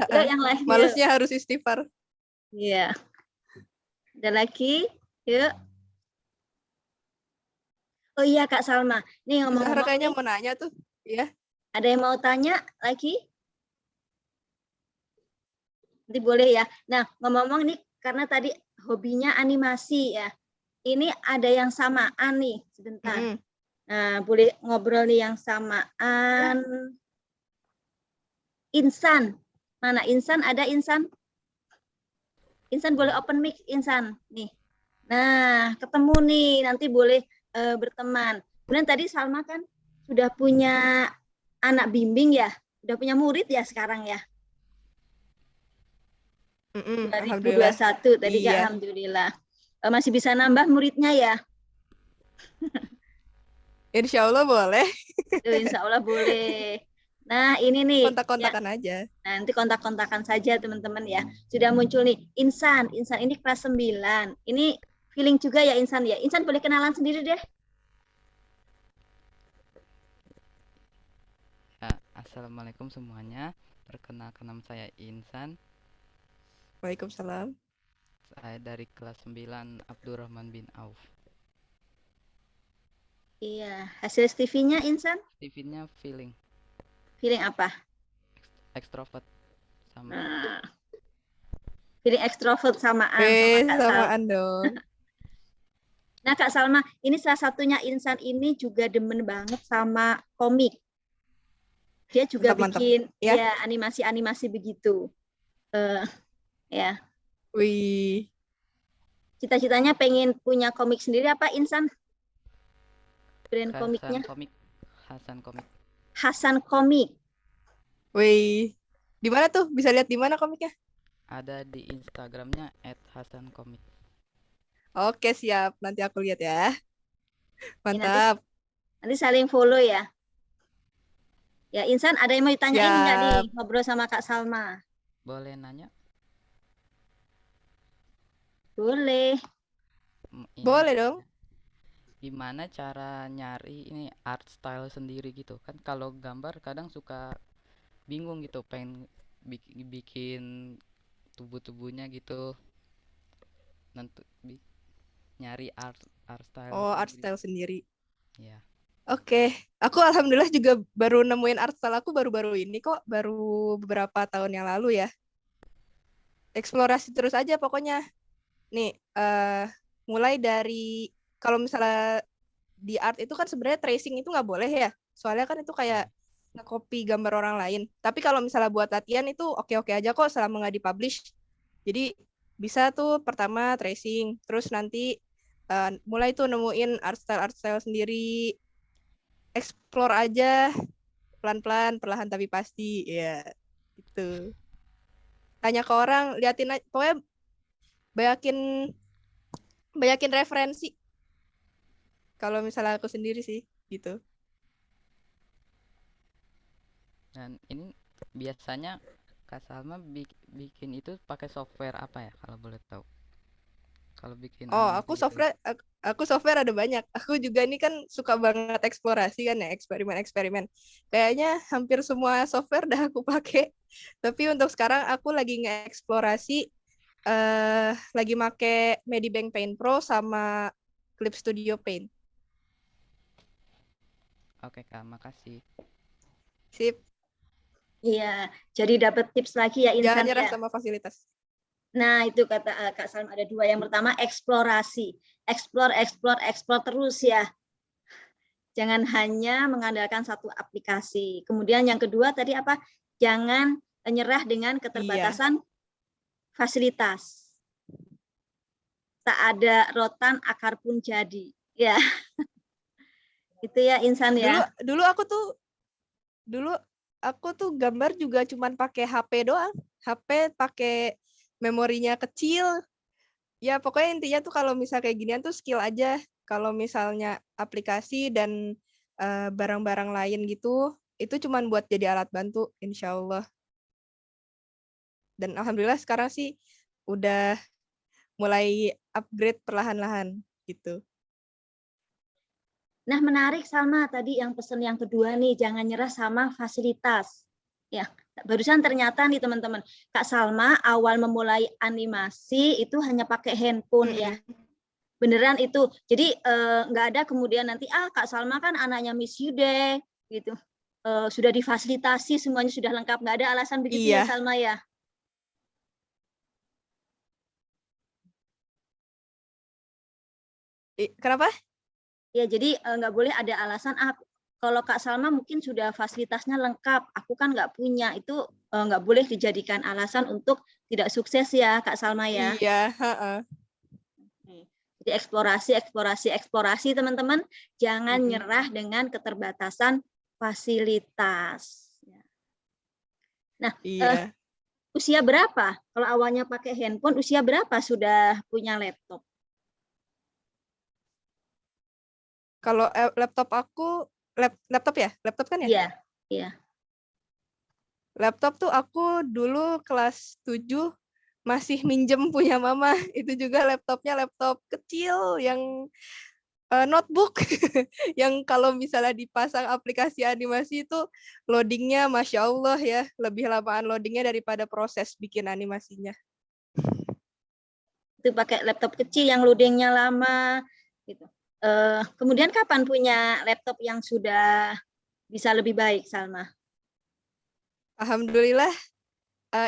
Yuk yang lain. Malesnya harus istighfar. Iya. Ada lagi? Yuk. Oh iya Kak Salma. Nih Zahra ngomong-ngomong kayaknya nih, mau nanya tuh. Ya. ada yang mau tanya lagi? Nanti boleh ya. Nah, ngomong-ngomong nih karena tadi hobinya animasi ya. Ini ada yang samaan nih, sebentar. Nah, boleh ngobrol nih yang samaan. Insan. Mana Insan? Ada Insan? Insan boleh open mic Insan nih. Nah, ketemu nih, nanti boleh berteman. Kemudian tadi Salma kan sudah punya anak bimbing ya, sudah punya murid ya sekarang ya. 2021 Alhamdulillah. tadi Kak, Iya. alhamdulillah. Masih bisa nambah muridnya ya? Insya Allah boleh. Insya Allah boleh. Nah, ini nih. Kontak-kontakan aja. Nanti kontak-kontakan saja teman-teman ya. Sudah muncul nih Insan. Insan ini kelas 9. Ini feeling juga ya Insan ya. Insan boleh kenalan sendiri deh. Ya, assalamualaikum semuanya. Perkenalkan nama saya Insan. Waalaikumsalam. Saya dari kelas 9 Abdurrahman bin Auf. Iya, hasil TV-nya Insan? TV-nya feeling Feeling apa? extrovert sama Nah, feeling extrovert samaan sama Kak Salma. Samaan dong. Nah Kak Salma, ini salah satunya Insan ini juga demen banget sama komik. Dia juga Mantap, bikin ya. ya animasi-animasi begitu. Ya. Wih. Cita-citanya pengen punya komik sendiri apa Insan? Brand komiknya? Hasan Komik. Hasan Komik. Wih. Di mana tuh? Bisa lihat di mana komiknya? Ada di Instagramnya @hasankomik. Oke, siap. Nanti aku lihat ya. Mantap. Nanti saling follow ya. Ya Insan, ada yang mau ditanyain nggak nih ngobrol sama Kak Salma? Boleh nanya? Boleh. Boleh dong. Gimana cara nyari ini art style sendiri gitu? Kan kalau gambar kadang suka bingung gitu, pengen bikin tubuh-tubuhnya gitu. Nyari art style. Oh, art style sendiri. Iya. Oke, aku alhamdulillah juga baru nemuin art style aku baru-baru ini kok, baru beberapa tahun yang lalu ya. Eksplorasi terus aja pokoknya. Nih, mulai dari kalau misalnya di art itu kan sebenarnya tracing itu nggak boleh ya, soalnya kan itu kayak nge-copy gambar orang lain. Tapi kalau misalnya buat latihan itu oke-oke aja kok selama nggak dipublish. Jadi bisa tuh pertama tracing, terus nanti mulai tuh nemuin art style sendiri, explore aja pelan-pelan, perlahan tapi pasti ya gitu. Tanya ke orang, liatin aja, pokoknya banyakin referensi. Kalau misalnya aku sendiri sih gitu. Dan ini biasanya Kak Salma bikin itu pakai software apa ya kalau boleh tahu? kalau bikin Oh, animasi aku gitu. software ada banyak. Aku juga nih kan suka banget eksplorasi kan ya, eksperimen-eksperimen. Kayaknya hampir semua software dah aku pakai. Tapi untuk sekarang aku lagi nge-eksplorasi lagi make Medibank Paint Pro sama Clip Studio Paint. Oke Kak, makasih. Sip, Iya, jadi dapat tips lagi ya jangan Insan nyerah ya. sama fasilitas. Nah, itu kata Kak Salma ada dua. Yang pertama eksplorasi. Explore terus ya. Jangan hanya mengandalkan satu aplikasi. Kemudian yang kedua tadi apa? Jangan menyerah dengan keterbatasan fasilitas. Tak ada rotan akar pun jadi. Ya. Itu ya Insan ya. Dulu aku tuh gambar juga cuman pakai HP doang. HP pakai memorinya kecil. Ya pokoknya intinya tuh kalau misal kayak ginian tuh skill aja. Kalau misalnya aplikasi dan barang-barang lain gitu, itu cuman buat jadi alat bantu, insya Allah. Dan alhamdulillah sekarang sih udah mulai upgrade perlahan-lahan gitu. Nah, menarik Salma tadi yang pesan yang kedua nih, jangan nyerah sama fasilitas. Ya, barusan ternyata nih teman-teman, Kak Salma awal memulai animasi itu hanya pakai handphone ya. Beneran itu. Jadi nggak ada kemudian nanti Kak Salma kan anaknya Miss Yude gitu. Sudah difasilitasi semuanya sudah lengkap, nggak ada alasan begitu ya Iya. Salma ya. Kenapa? Ya, jadi nggak boleh ada alasan kalau Kak Salma mungkin sudah fasilitasnya lengkap, aku kan nggak punya. Itu nggak boleh dijadikan alasan untuk tidak sukses ya Kak Salma ya. Iya. Jadi eksplorasi teman-teman. Jangan nyerah dengan keterbatasan fasilitas. Nah, Iya. usia berapa? Kalau awalnya pakai handphone, usia berapa sudah punya laptop? Kalau laptop aku, laptop ya? Laptop kan ya? Iya, iya. Laptop tuh aku dulu kelas 7 masih minjem punya mama. Itu juga laptopnya laptop kecil yang notebook. Yang kalau misalnya dipasang aplikasi animasi itu loadingnya Masya Allah ya. Lebih lamaan loadingnya daripada proses bikin animasinya. Itu pakai laptop kecil yang loadingnya lama. Gitu. Kemudian kapan punya laptop yang sudah bisa lebih baik, Salma? Alhamdulillah,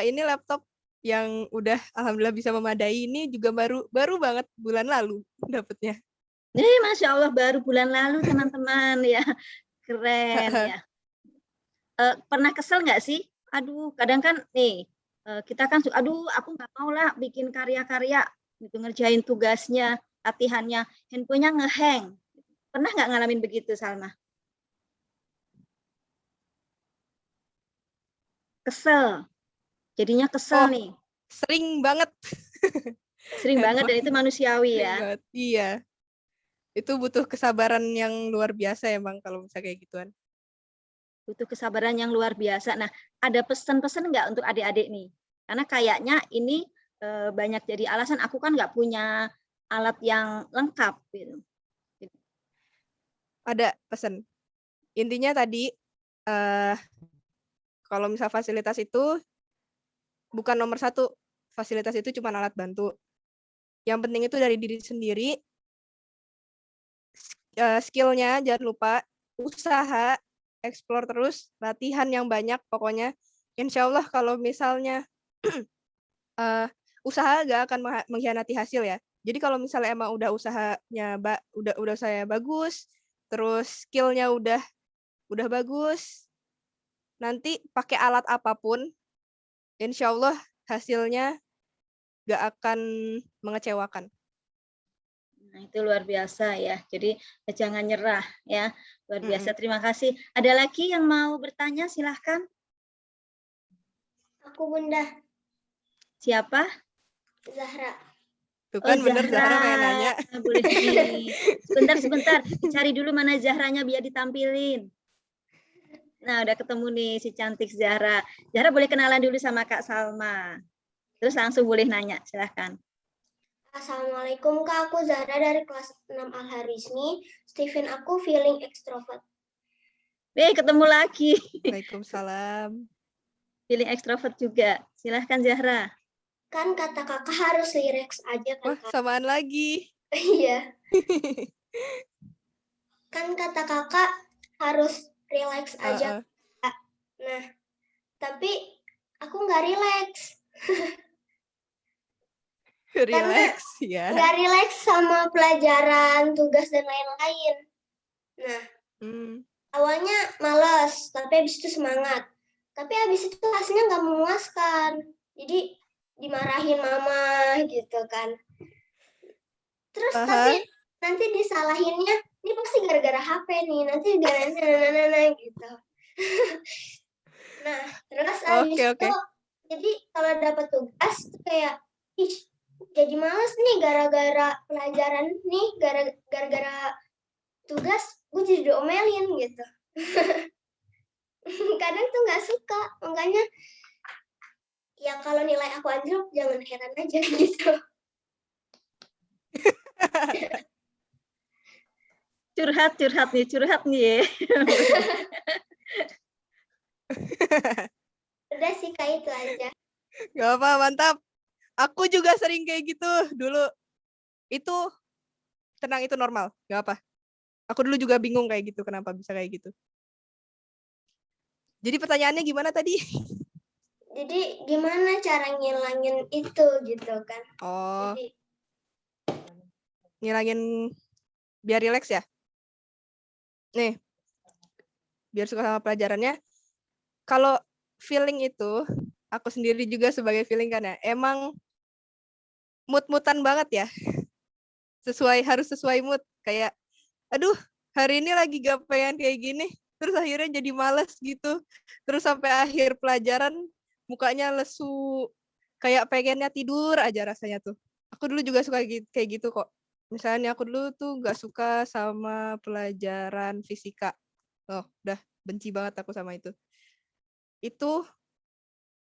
ini laptop yang udah alhamdulillah bisa memadai ini juga baru banget bulan lalu dapetnya. Masya Allah baru bulan lalu teman-teman ya, keren ya. Pernah kesel nggak sih? Aduh, kadang kan nih kita kan, aduh aku nggak mau lah bikin karya-karya, gitu ngerjain tugasnya, latihannya, handphonenya ngehang. Pernah nggak ngalamin begitu, Salma? Kesel, jadinya kesel nih. Sering banget. Sering banget dan itu manusiawi ya. Banget. Iya. Itu butuh kesabaran yang luar biasa emang kalau misalnya kayak gituan. Butuh kesabaran yang luar biasa. Nah, ada pesan-pesan nggak untuk adik-adik nih? Karena kayaknya ini banyak jadi alasan, aku kan nggak punya alat yang lengkap. Gitu. Ada pesan. Intinya tadi, kalau misal fasilitas itu bukan nomor satu. Fasilitas itu cuma alat bantu. Yang penting itu dari diri sendiri. Skill-nya jangan lupa, usaha, explore terus, latihan yang banyak pokoknya. Insya Allah kalau misalnya usaha gak akan mengkhianati hasil ya. Jadi kalau misalnya emang udah usahanya udah saya bagus, terus skill-nya udah bagus, nanti pakai alat apapun, insya Allah hasilnya gak akan mengecewakan. Nah, itu luar biasa ya. Jadi jangan nyerah ya. Luar biasa. Terima kasih. Ada lagi yang mau bertanya? Silahkan. Aku Bunda. Siapa? Zahra. Tuh kan bener Zahra pengen nanya. Boleh nih. Sebentar. Cari dulu mana Zahranya biar ditampilin. Nah, udah ketemu nih si cantik Zahra. Zahra boleh kenalan dulu sama Kak Salma. Terus langsung boleh nanya, silahkan. Assalamualaikum Kak, aku Zara dari kelas 6 Al-Harismi. Steven, aku feeling extrovert. Ketemu lagi. Waalaikumsalam. Feeling extrovert juga. Silahkan Zahra. Kan kata kakak harus relax aja kan Wah, Kak? samaan lagi. Iya. Kan kata kakak harus relax aja. Kak. Nah, tapi aku nggak relax. Relax ya. Nggak relax sama pelajaran, tugas, dan lain-lain. Nah, awalnya malas, tapi habis itu semangat. Tapi habis itu hasilnya nggak memuaskan. Jadi dimarahin mama gitu kan. Terus tapi nanti disalahinnya, ini pasti gara-gara HP nih, nanti gara-gara gitu. Nah, terus habis itu, jadi kalau dapat tugas tuh kayak, ih, jadi males nih gara-gara pelajaran nih, gara-gara tugas, gue jadi diomelin gitu. Kadang tuh nggak suka, makanya ya kalau nilai aku anjlok jangan heran aja gitu. curhat nih ya. Udah sih kayak itu aja. Gak apa, mantap. Aku juga sering kayak gitu dulu. Itu tenang, itu normal, gak apa. Aku dulu juga bingung kayak gitu, kenapa bisa kayak gitu. Jadi pertanyaannya gimana tadi? Jadi gimana cara ngilangin itu gitu kan? Oh, Jadi, ngilangin biar rileks ya? Nih, biar suka sama pelajarannya. Kalau feeling itu, aku sendiri juga sebagai feeling kan ya, emang mood-moodan banget ya. Harus sesuai mood. Kayak, aduh, hari ini lagi gak pengen kayak gini. Terus akhirnya jadi malas gitu. Terus sampai akhir pelajaran, mukanya lesu. Kayak pengennya tidur aja rasanya tuh. Aku dulu juga suka kayak gitu kok. Misalnya aku dulu tuh gak suka sama pelajaran fisika. Oh, udah benci banget aku sama itu. Itu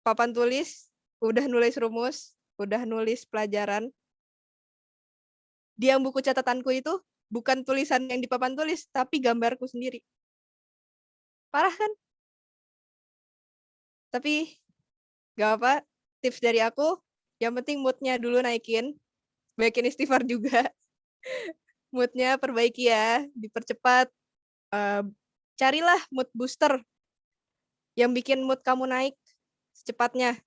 papan tulis, udah nulis rumus, udah nulis pelajaran. Di yang buku catatanku itu bukan tulisan yang di papan tulis, tapi gambarku sendiri. Parah kan? Tapi gak apa, tips dari aku, yang penting moodnya dulu naikin, baikin istighfar juga. Moodnya perbaiki ya, dipercepat. Carilah mood booster yang bikin mood kamu naik secepatnya.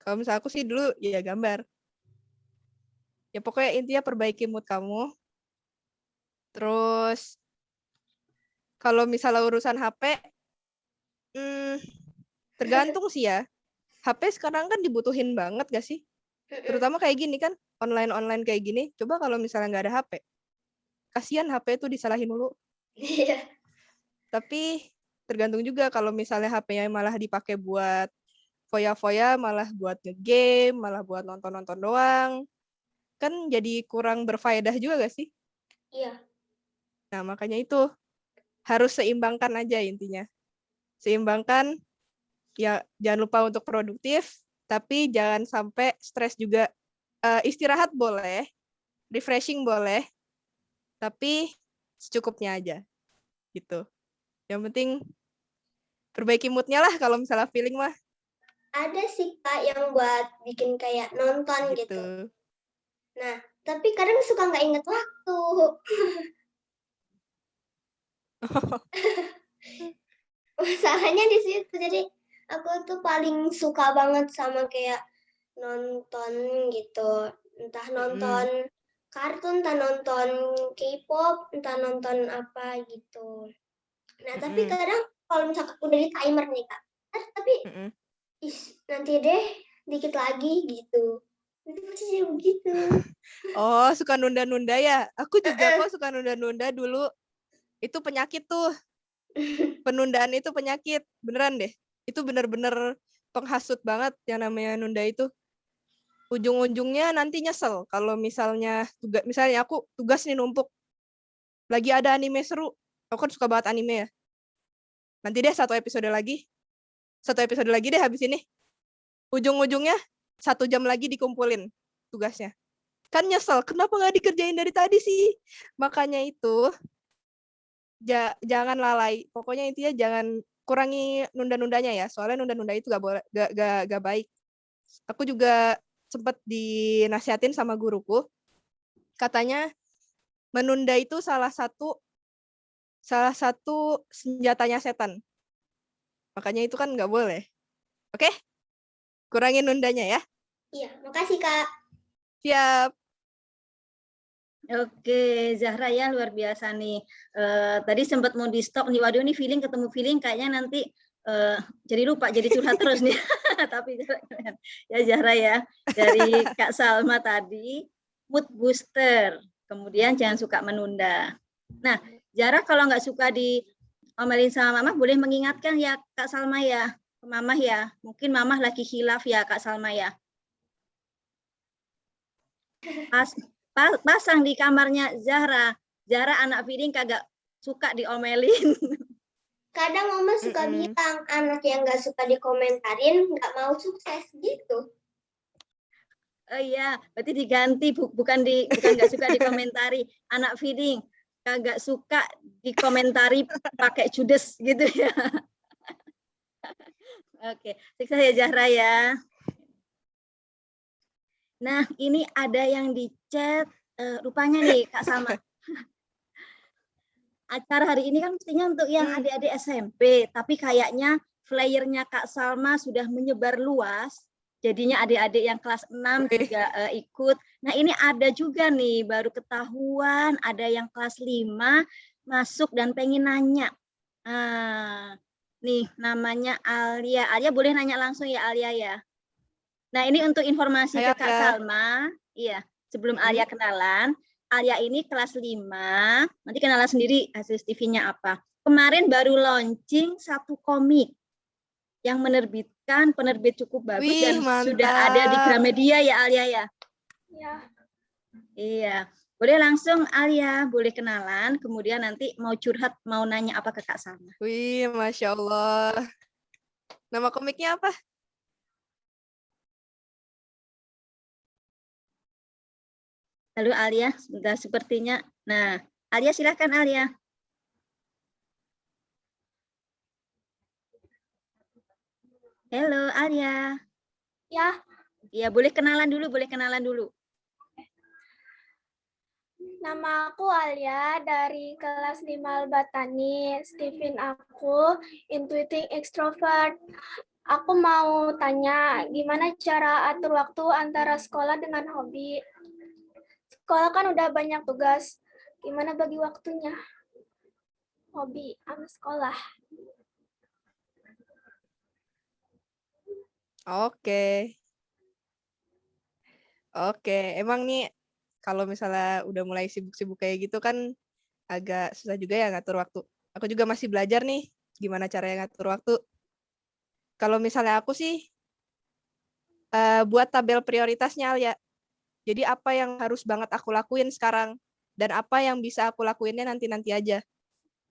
Kalau misalnya aku sih dulu ya gambar. Ya pokoknya intinya perbaiki mood kamu. Terus kalau misalnya urusan HP, tergantung sih ya. HP sekarang kan dibutuhin banget gak sih? Terutama kayak gini kan, online kayak gini. Coba kalau misalnya nggak ada HP. Kasihan HP itu disalahin dulu. Iya. Tapi tergantung juga kalau misalnya HP-nya malah dipakai buat foya-foya, malah buat nge-game, malah buat nonton-nonton doang. Kan jadi kurang berfaedah juga gak sih? Iya. Nah, makanya itu harus seimbangkan aja intinya. Seimbangkan, ya jangan lupa untuk produktif, tapi jangan sampai stres juga. Istirahat boleh, refreshing boleh, tapi secukupnya aja. Gitu. Yang penting perbaiki mood-nya lah kalau misalnya feeling mah. Ada sih Kak yang buat bikin kayak nonton gitu. Nah, tapi kadang suka nggak inget waktu. Masalahnya di situ. Jadi aku tuh paling suka banget sama kayak nonton gitu. Entah nonton kartun, entah nonton K-pop, entah nonton apa gitu. Nah, tapi kadang kalau misalkan udah di timer nih Kak, tapi nanti deh dikit lagi gitu. Itu pasti jadi begitu. Oh, suka nunda-nunda ya? Aku juga kok suka nunda-nunda dulu. Itu penyakit tuh. Penundaan itu penyakit. Beneran deh. Itu bener-bener penghasut banget yang namanya nunda itu. Ujung-ujungnya nanti nyesel. Kalau misalnya aku tugas nih numpuk. Lagi ada anime seru. Aku kan suka banget anime ya. Nanti deh satu episode lagi deh habis ini. Ujung-ujungnya 1 jam lagi dikumpulin tugasnya. Kan nyesel, kenapa nggak dikerjain dari tadi sih? Makanya itu, jangan lalai. Pokoknya intinya jangan kurangi nunda-nundanya ya. Soalnya nunda-nunda itu gak boleh, gak baik. Aku juga sempat dinasihatin sama guruku. Katanya menunda itu salah satu senjatanya setan. Makanya itu kan nggak boleh. Oke? Kurangin nundanya ya. Iya, makasih Kak. Siap. Oke, Zahra ya luar biasa nih. Tadi sempat mau di stop nih. Waduh, ini feeling ketemu feeling kayaknya nanti jadi lupa, jadi curhat terus nih. Tapi ya Zahra ya, dari Kak Salma tadi, mood booster. Kemudian jangan suka menunda. Nah, Zahra kalau nggak suka diomelin sama Mama, boleh mengingatkan ya Kak Salma ya, ke Mama ya. Mungkin Mama lagi khilaf ya Kak Salma ya. Pasang di kamarnya Zahra. Zahra anak feeding kagak suka diomelin. Kadang Mama suka bilang anak yang nggak suka dikomentarin nggak mau sukses gitu. Oh iya, berarti diganti bukan nggak suka dikomentari. Anak feeding kagak suka dikomentari pakai judes gitu ya. Oke, sukses ya Zahra ya. Nah, ini ada yang di chat, rupanya nih Kak Salma. Acara hari ini kan mestinya untuk yang adik-adik SMP, tapi kayaknya flyernya Kak Salma sudah menyebar luas, jadinya adik-adik yang kelas 6 juga ikut. Nah, ini ada juga nih, baru ketahuan ada yang kelas 5 masuk dan pengen nanya. Nih, namanya Alia. Alia boleh nanya langsung ya Alia ya. Nah, ini untuk informasi ke Kak Salma. Iya, sebelum Alia kenalan, Alia ini kelas 5. Nanti kenalan sendiri hasil TV-nya apa. Kemarin baru launching satu komik yang menerbitkan penerbit cukup bagus. Dan sudah ada di Gramedia ya Alia ya? Iya. Iya. Boleh langsung Alia, boleh kenalan. Kemudian nanti mau curhat, mau nanya apa ke Kak Salma. Wih, Masya Allah. Nama komiknya apa? Halo Alia, sebentar sepertinya. Nah, Alia silakan Alia. Halo Alia. Ya. Ya, boleh kenalan dulu, Nama aku Alia dari kelas 5 Albatani. Steven aku intuiting extrovert. Aku mau tanya gimana cara atur waktu antara sekolah dengan hobi. Sekolah kan udah banyak tugas. Gimana bagi waktunya? Hobi sama sekolah. Oke, emang nih kalau misalnya udah mulai sibuk-sibuk kayak gitu kan agak susah juga ya ngatur waktu. Aku juga masih belajar nih gimana caranya ngatur waktu. Kalau misalnya aku sih buat tabel prioritasnya Alia. Jadi apa yang harus banget aku lakuin sekarang dan apa yang bisa aku lakuinnya nanti-nanti aja.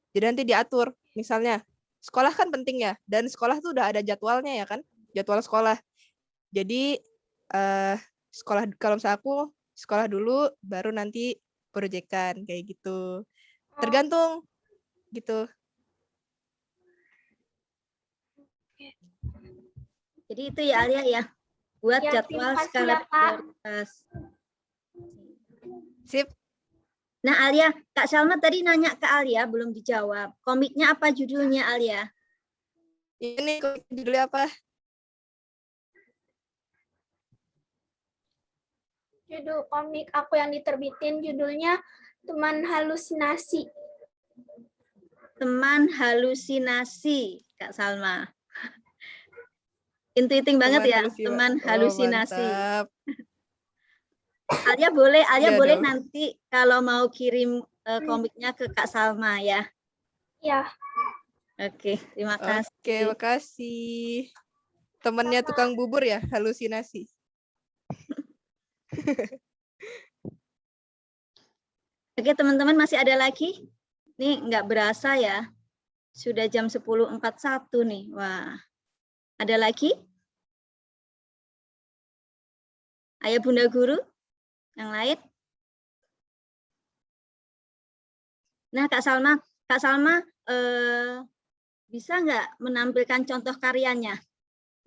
Jadi nanti diatur. Misalnya sekolah kan penting ya, dan sekolah tuh udah ada jadwalnya ya kan, jadwal sekolah. Jadi sekolah, kalau misalnya aku sekolah dulu, baru nanti proyekan kayak gitu. Tergantung gitu. Jadi itu ya Alia ya, buat jadwal skala prioritas. Sip. Nah Alia, Kak Salma tadi nanya ke Alia, belum dijawab. Komiknya apa judulnya Alia? Ini judulnya apa? Judul komik aku yang diterbitin judulnya Teman Halusinasi. Teman Halusinasi, Kak Salma. Intuiting banget ya, teman halusinasi. Alia boleh nanti kalau mau kirim komiknya ke Kak Salma ya. Ya. Oke, terima kasih. Oke, makasih. Temannya tukang bubur ya, halusinasi. Oke, teman-teman masih ada lagi? Nih nggak berasa ya. Sudah jam 10.41 nih. Wah. Ada lagi? Ayah Bunda Guru? Yang lain? Nah, Kak Salma bisa nggak menampilkan contoh karyanya?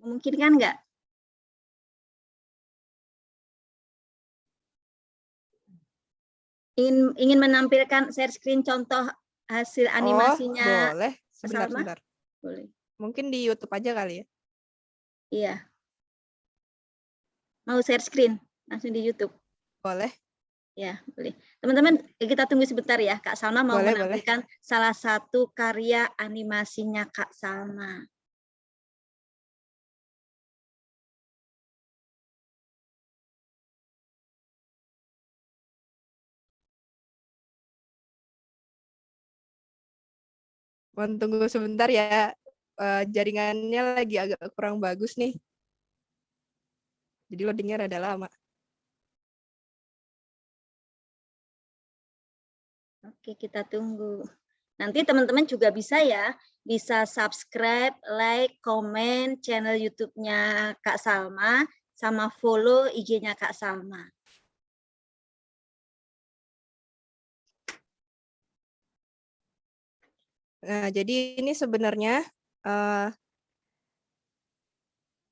Memungkinkan nggak? Ingin menampilkan share screen contoh hasil animasinya boleh. Kak Sebentar, Salma? sebentar. Boleh. Mungkin di YouTube aja kali ya. Iya. Mau share screen langsung di YouTube? Boleh. Ya, boleh. Teman-teman, kita tunggu sebentar ya. Kak Salma mau Boleh, menampilkan salah satu karya animasinya Kak Salma. Mohon tunggu sebentar ya. Jaringannya lagi agak kurang bagus nih. Jadi loadingnya rada lama. Oke, kita tunggu. Nanti teman-teman juga bisa ya, bisa subscribe, like, komen channel YouTube-nya Kak Salma, sama follow IG-nya Kak Salma. Nah, jadi ini sebenarnya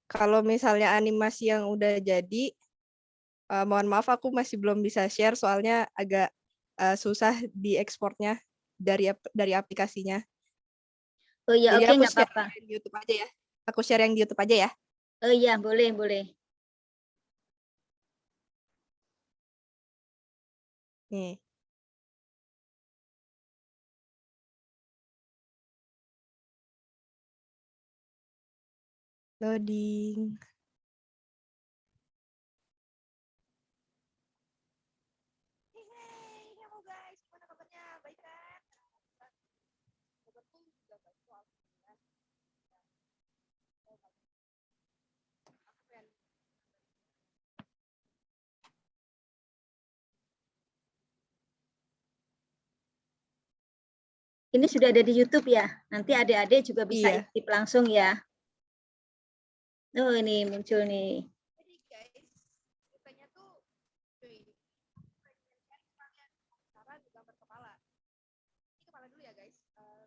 kalau misalnya animasi yang udah jadi, mohon maaf aku masih belum bisa share soalnya agak susah diekspornya dari aplikasinya. Oh iya, Jadi oke, aku nggak share apa-apa. yang di YouTube aja ya. Aku share yang di YouTube aja ya. Oh iya, boleh, boleh. Nih. Loading. Ini sudah ada di YouTube ya. Nanti adik-adik juga bisa Iya. intip langsung ya. Oh, ini muncul nih. Jadi guys, katanya tuh cara di gambar kepala. Ini kepala dulu ya guys.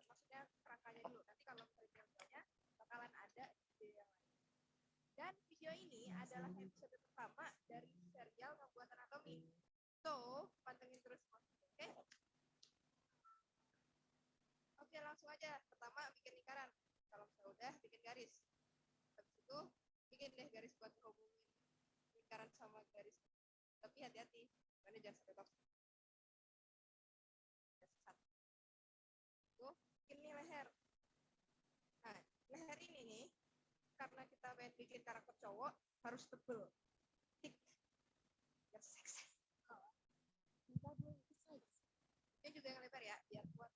Maksudnya kerangkanya dulu. Nanti kalau misalnya bakalan ada video yang lain. Dan video ini adalah episode pertama dari serial Membuat Anatomi. So, pantengin terus. Oke? Oke, langsung aja. Pertama bikin lingkaran. Kalau misalnya udah bikin garis. Habis itu bikin deh garis buat hubungin lingkaran sama garis. Tapi hati-hati, karena jangan sampai top. Tuh, bikin nih leher. Nah, leher ini nih, karena kita pengen bikin karakter cowok, harus tebel. Tik. Biar seksi. Ini juga yang lebar ya, biar kuat.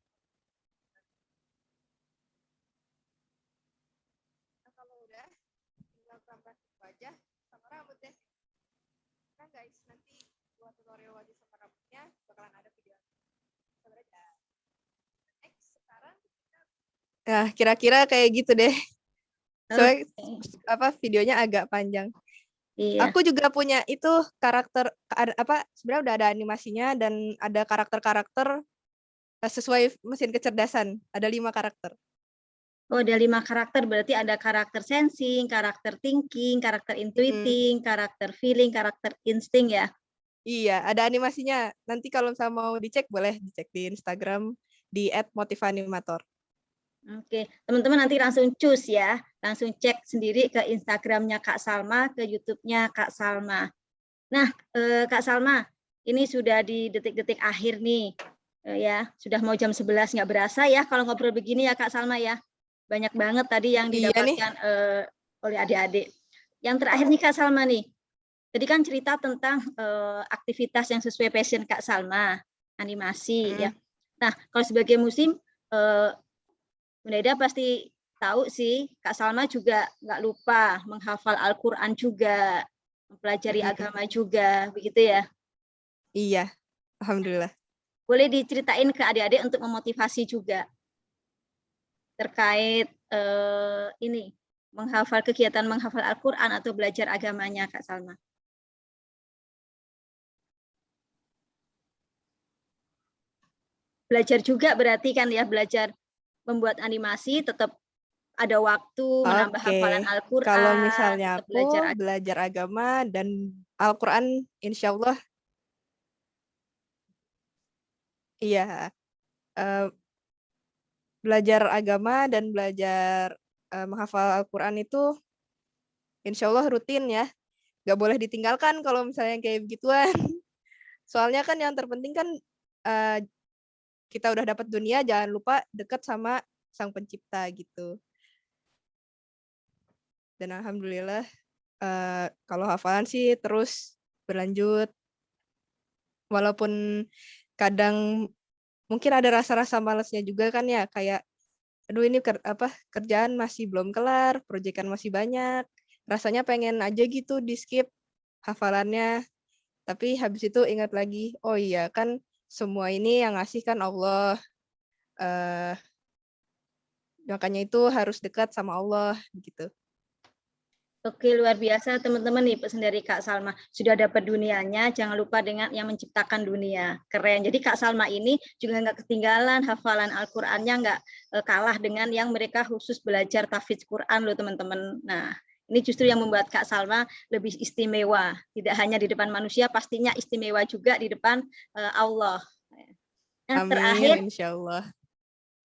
Nah, kalau udah, tinggal tambah wajah sama rambut deh. Nah guys, nanti buat tutorial wajah sama rambutnya bakalan ada video. Sabar aja. Next, sekarang nah, kira-kira kayak gitu deh. Soalnya videonya agak panjang. Iya. Aku juga punya itu karakter sebenarnya udah ada animasinya dan ada karakter-karakter sesuai mesin kecerdasan. Ada 5 karakter. Oh, ada 5 karakter, berarti ada karakter sensing, karakter thinking, karakter intuiting, karakter feeling, karakter insting ya? Iya, ada animasinya. Nanti kalau misalnya mau dicek, boleh dicek di Instagram di @motivanimator. Oke, teman-teman nanti langsung choose ya, langsung cek sendiri ke Instagramnya Kak Salma, ke YouTube-nya Kak Salma. Nah, Kak Salma, ini sudah di detik-detik akhir nih, ya, sudah mau jam 11, nggak berasa ya kalau ngobrol begini ya Kak Salma ya. Banyak banget tadi yang didapatkan oleh adik-adik. Yang terakhir nih Kak Salma nih, tadi kan cerita tentang aktivitas yang sesuai passion Kak Salma, animasi ya. Nah, kalau sebagai musim, Bunda Ida pasti tahu sih, Kak Salma juga nggak lupa menghafal Al-Quran juga, mempelajari agama juga, begitu ya? Iya, alhamdulillah. Boleh diceritain ke adik-adik untuk memotivasi juga terkait ini, kegiatan menghafal Al-Quran atau belajar agamanya Kak Salma. belajar juga berarti kan ya, belajar membuat animasi, tetap ada waktu menambah hafalan Oke, Al-Quran, kalau misalnya tetap belajar aku belajar agama dan Al-Quran, insya Allah, iya, eh, belajar agama dan belajar menghafal Al-Quran itu, insya Allah rutin ya, nggak boleh ditinggalkan kalau misalnya kayak begituan. Soalnya kan yang terpenting kan eh, kita udah dapat dunia, jangan lupa dekat sama Sang Pencipta gitu. Dan alhamdulillah kalau hafalan sih terus berlanjut. Walaupun kadang mungkin ada rasa-rasa malasnya juga kan ya, kayak aduh ini kerjaan masih belum kelar, proyekan masih banyak. Rasanya pengen aja gitu di skip hafalannya. Tapi habis itu ingat lagi, oh iya kan semua ini yang ngasih kan Allah. Makanya itu harus dekat sama Allah gitu. Oke, luar biasa teman-teman nih pesan dari Kak Salma. Sudah dapat dunianya, jangan lupa dengan yang menciptakan dunia. Keren. Jadi Kak Salma ini juga nggak ketinggalan hafalan Al-Qur'annya, nggak kalah dengan yang mereka khusus belajar tahfidz Quran loh teman-teman. Nah, ini justru yang membuat Kak Salma lebih istimewa. Tidak hanya di depan manusia, pastinya istimewa juga di depan Allah. Nah, Amin, terakhir insya Allah.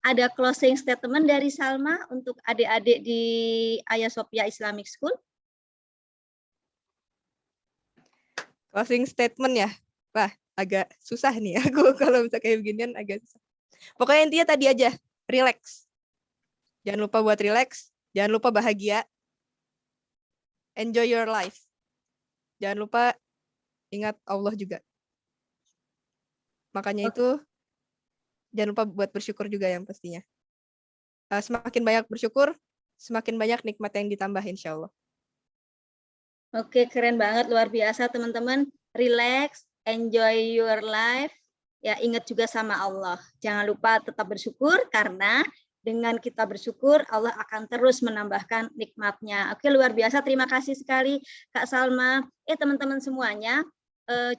ada closing statement dari Salma untuk adik-adik di Ayah Sophia Islamic School. Closing statement ya. Wah, agak susah nih aku kalau bisa kayak beginian agak susah. Pokoknya intinya tadi aja, relax. Jangan lupa buat relax, jangan lupa bahagia. Enjoy your life. Jangan lupa ingat Allah juga. Makanya itu jangan lupa buat bersyukur juga yang pastinya. Semakin banyak bersyukur, semakin banyak nikmat yang ditambah insya Allah. Oke, keren banget, luar biasa teman-teman. Relax, enjoy your life. Ya, ingat juga sama Allah. Jangan lupa tetap bersyukur karena dengan kita bersyukur Allah akan terus menambahkan nikmatnya. Oke, luar biasa. Terima kasih sekali Kak Salma. Teman-teman semuanya,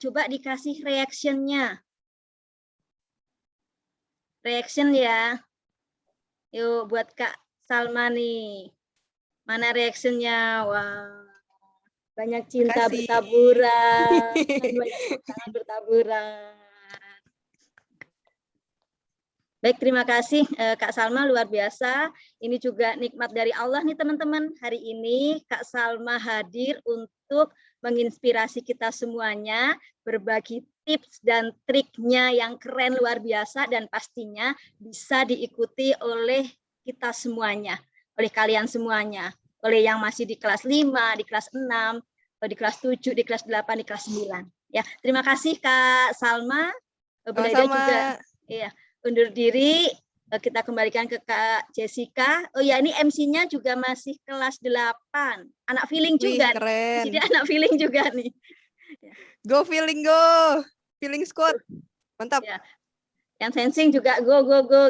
coba dikasih reaction-nya. Reaction ya. Yuk buat Kak Salma nih. Mana reaction-nya? Wah. Banyak cinta bertaburan. Banyak cinta bertaburan. Baik, terima kasih Kak Salma, luar biasa. Ini juga nikmat dari Allah nih teman-teman. Hari ini Kak Salma hadir untuk menginspirasi kita semuanya, berbagi tips dan triknya yang keren luar biasa dan pastinya bisa diikuti oleh kita semuanya, oleh kalian semuanya, oleh yang masih di kelas 5, di kelas 6, di kelas 7, di kelas 8, di kelas 9. Ya, terima kasih Kak Salma. Bunda Ida juga ya, undur diri. Kita kembalikan ke Kak Jessica. Oh ya, ini MC-nya juga masih kelas 8. Anak feeling juga. Wih, keren. Jadi anak feeling juga nih. Go feeling go. Feeling squad. Mantap. Ya. Yang sensing juga go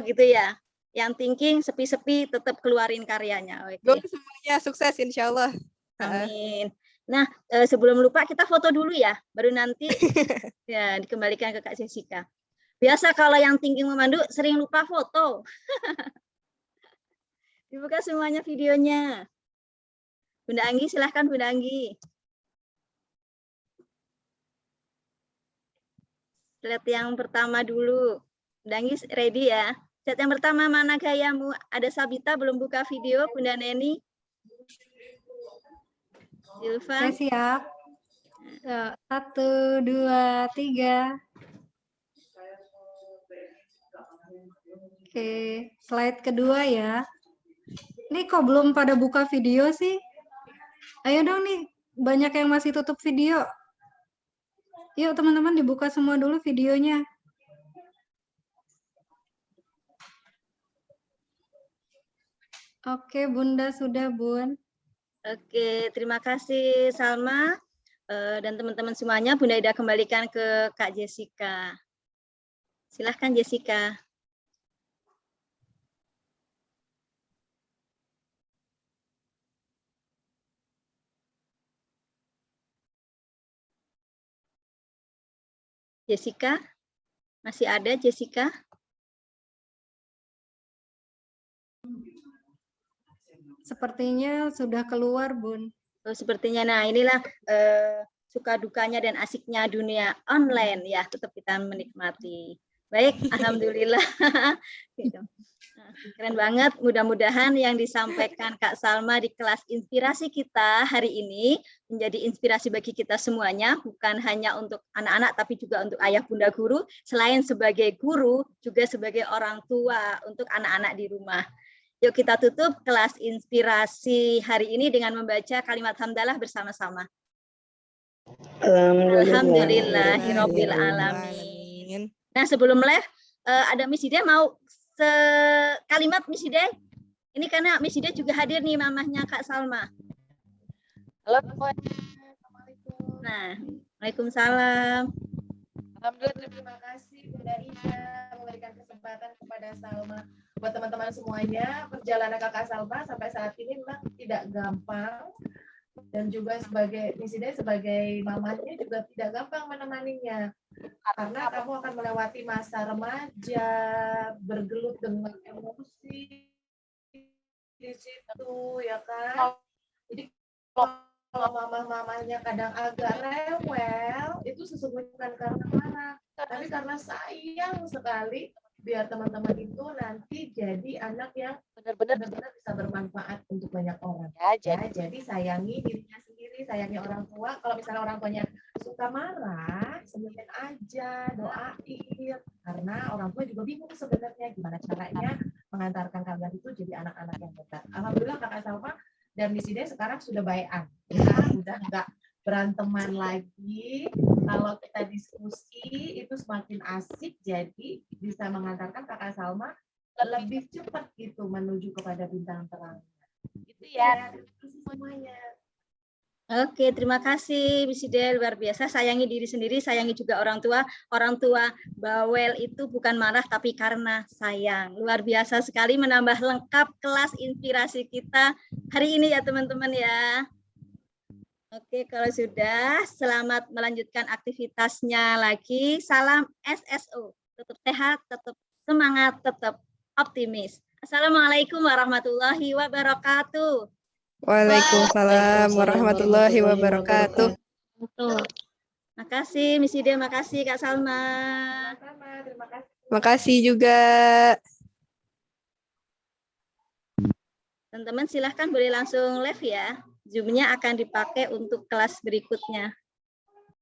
gitu ya. Yang thinking sepi-sepi tetap keluarin karyanya. Oke. Go semuanya, sukses insya Allah. Amin. Nah, sebelum lupa kita foto dulu ya, baru nanti ya dikembalikan ke Kak Jessica. Biasa kalau yang thinking memandu sering lupa foto. Dibuka semuanya videonya. Bunda Anggi, silahkan Bunda Anggi. Slide yang pertama dulu. Bunda Anggi ready ya. Slide yang pertama, mana gayamu? Ada Sabita belum buka video, Bunda Neni. Silva. Oke, siap. 1, 2, 3. Oke, slide kedua ya. Ini kok belum pada buka video sih? Ayo dong nih, banyak yang masih tutup video. Yuk teman-teman dibuka semua dulu videonya. Oke, Bunda sudah, Bun. Oke, terima kasih Salma dan teman-teman semuanya. Bunda Ida kembalikan ke Kak Jessica. Silahkan Jessica. Jessica, masih ada Jessica? sepertinya sudah keluar, Bun. Oh, sepertinya, nah inilah suka dukanya dan asiknya dunia online ya, tetap kita menikmati. Baik, alhamdulillah. Gitu. Nah, keren banget, mudah-mudahan yang disampaikan Kak Salma di kelas inspirasi kita hari ini menjadi inspirasi bagi kita semuanya, bukan hanya untuk anak-anak tapi juga untuk ayah bunda guru, selain sebagai guru juga sebagai orang tua untuk anak-anak di rumah. Yuk kita tutup kelas inspirasi hari ini dengan membaca kalimat hamdalah bersama-sama. Alhamdulillahirabbil alamin. Nah, sebelum live ada Miss Ida mau sekalimat Miss Ida. Ini karena Miss Ida juga hadir nih, mamahnya Kak Salma. Halo, Nah, Waalaikumsalam. Alhamdulillah, terima kasih Bunda Ida memberikan kesempatan kepada Salma. Buat teman-teman semuanya, perjalanan Kakak Salma sampai saat ini memang tidak gampang. Dan juga sebagai Miss Ida, sebagai mamanya juga tidak gampang menemaninya. Karena kamu akan melewati masa remaja, bergelut dengan emosi di situ, ya kan? Jadi kalau mamah-mamahnya kadang agak rewel, itu sesungguhnya bukan karena marah, tapi karena sayang sekali biar teman-teman itu nanti jadi anak yang benar-benar bisa bermanfaat untuk banyak orang. Ya, jadi sayangi dirinya sendiri, sayangi orang tua. Kalau misalnya orang tuanya suka marah, senyumin aja, doain. Karena orang tua juga bingung sebenarnya gimana caranya mengantarkan kalian itu jadi anak-anak yang hebat. Alhamdulillah Kakak Salma dan Miss Ida sekarang sudah baik-an, ya, udah enggak beranteman lagi. Kalau kita diskusi itu semakin asik, jadi bisa mengantarkan Kakak Salma lebih cepat gitu menuju kepada bintang terang. Gitu ya. Terima kasih semuanya. Oke, terima kasih Miss Ida, luar biasa. Sayangi diri sendiri, sayangi juga orang tua. Orang tua bawel itu bukan marah tapi karena sayang. Luar biasa sekali, menambah lengkap kelas inspirasi kita hari ini ya teman-teman ya. Oke, kalau sudah, selamat melanjutkan aktivitasnya lagi. Salam SSO. Tetap sehat, tetap semangat, tetap optimis. Assalamualaikum warahmatullahi wabarakatuh. Waalaikumsalam warahmatullahi wabarakatuh. Makasih Miss Ida, makasih Kak Salma. Terima kasih. Makasih juga. Teman-teman silahkan boleh langsung live ya. Zoom-nya akan dipakai untuk kelas berikutnya.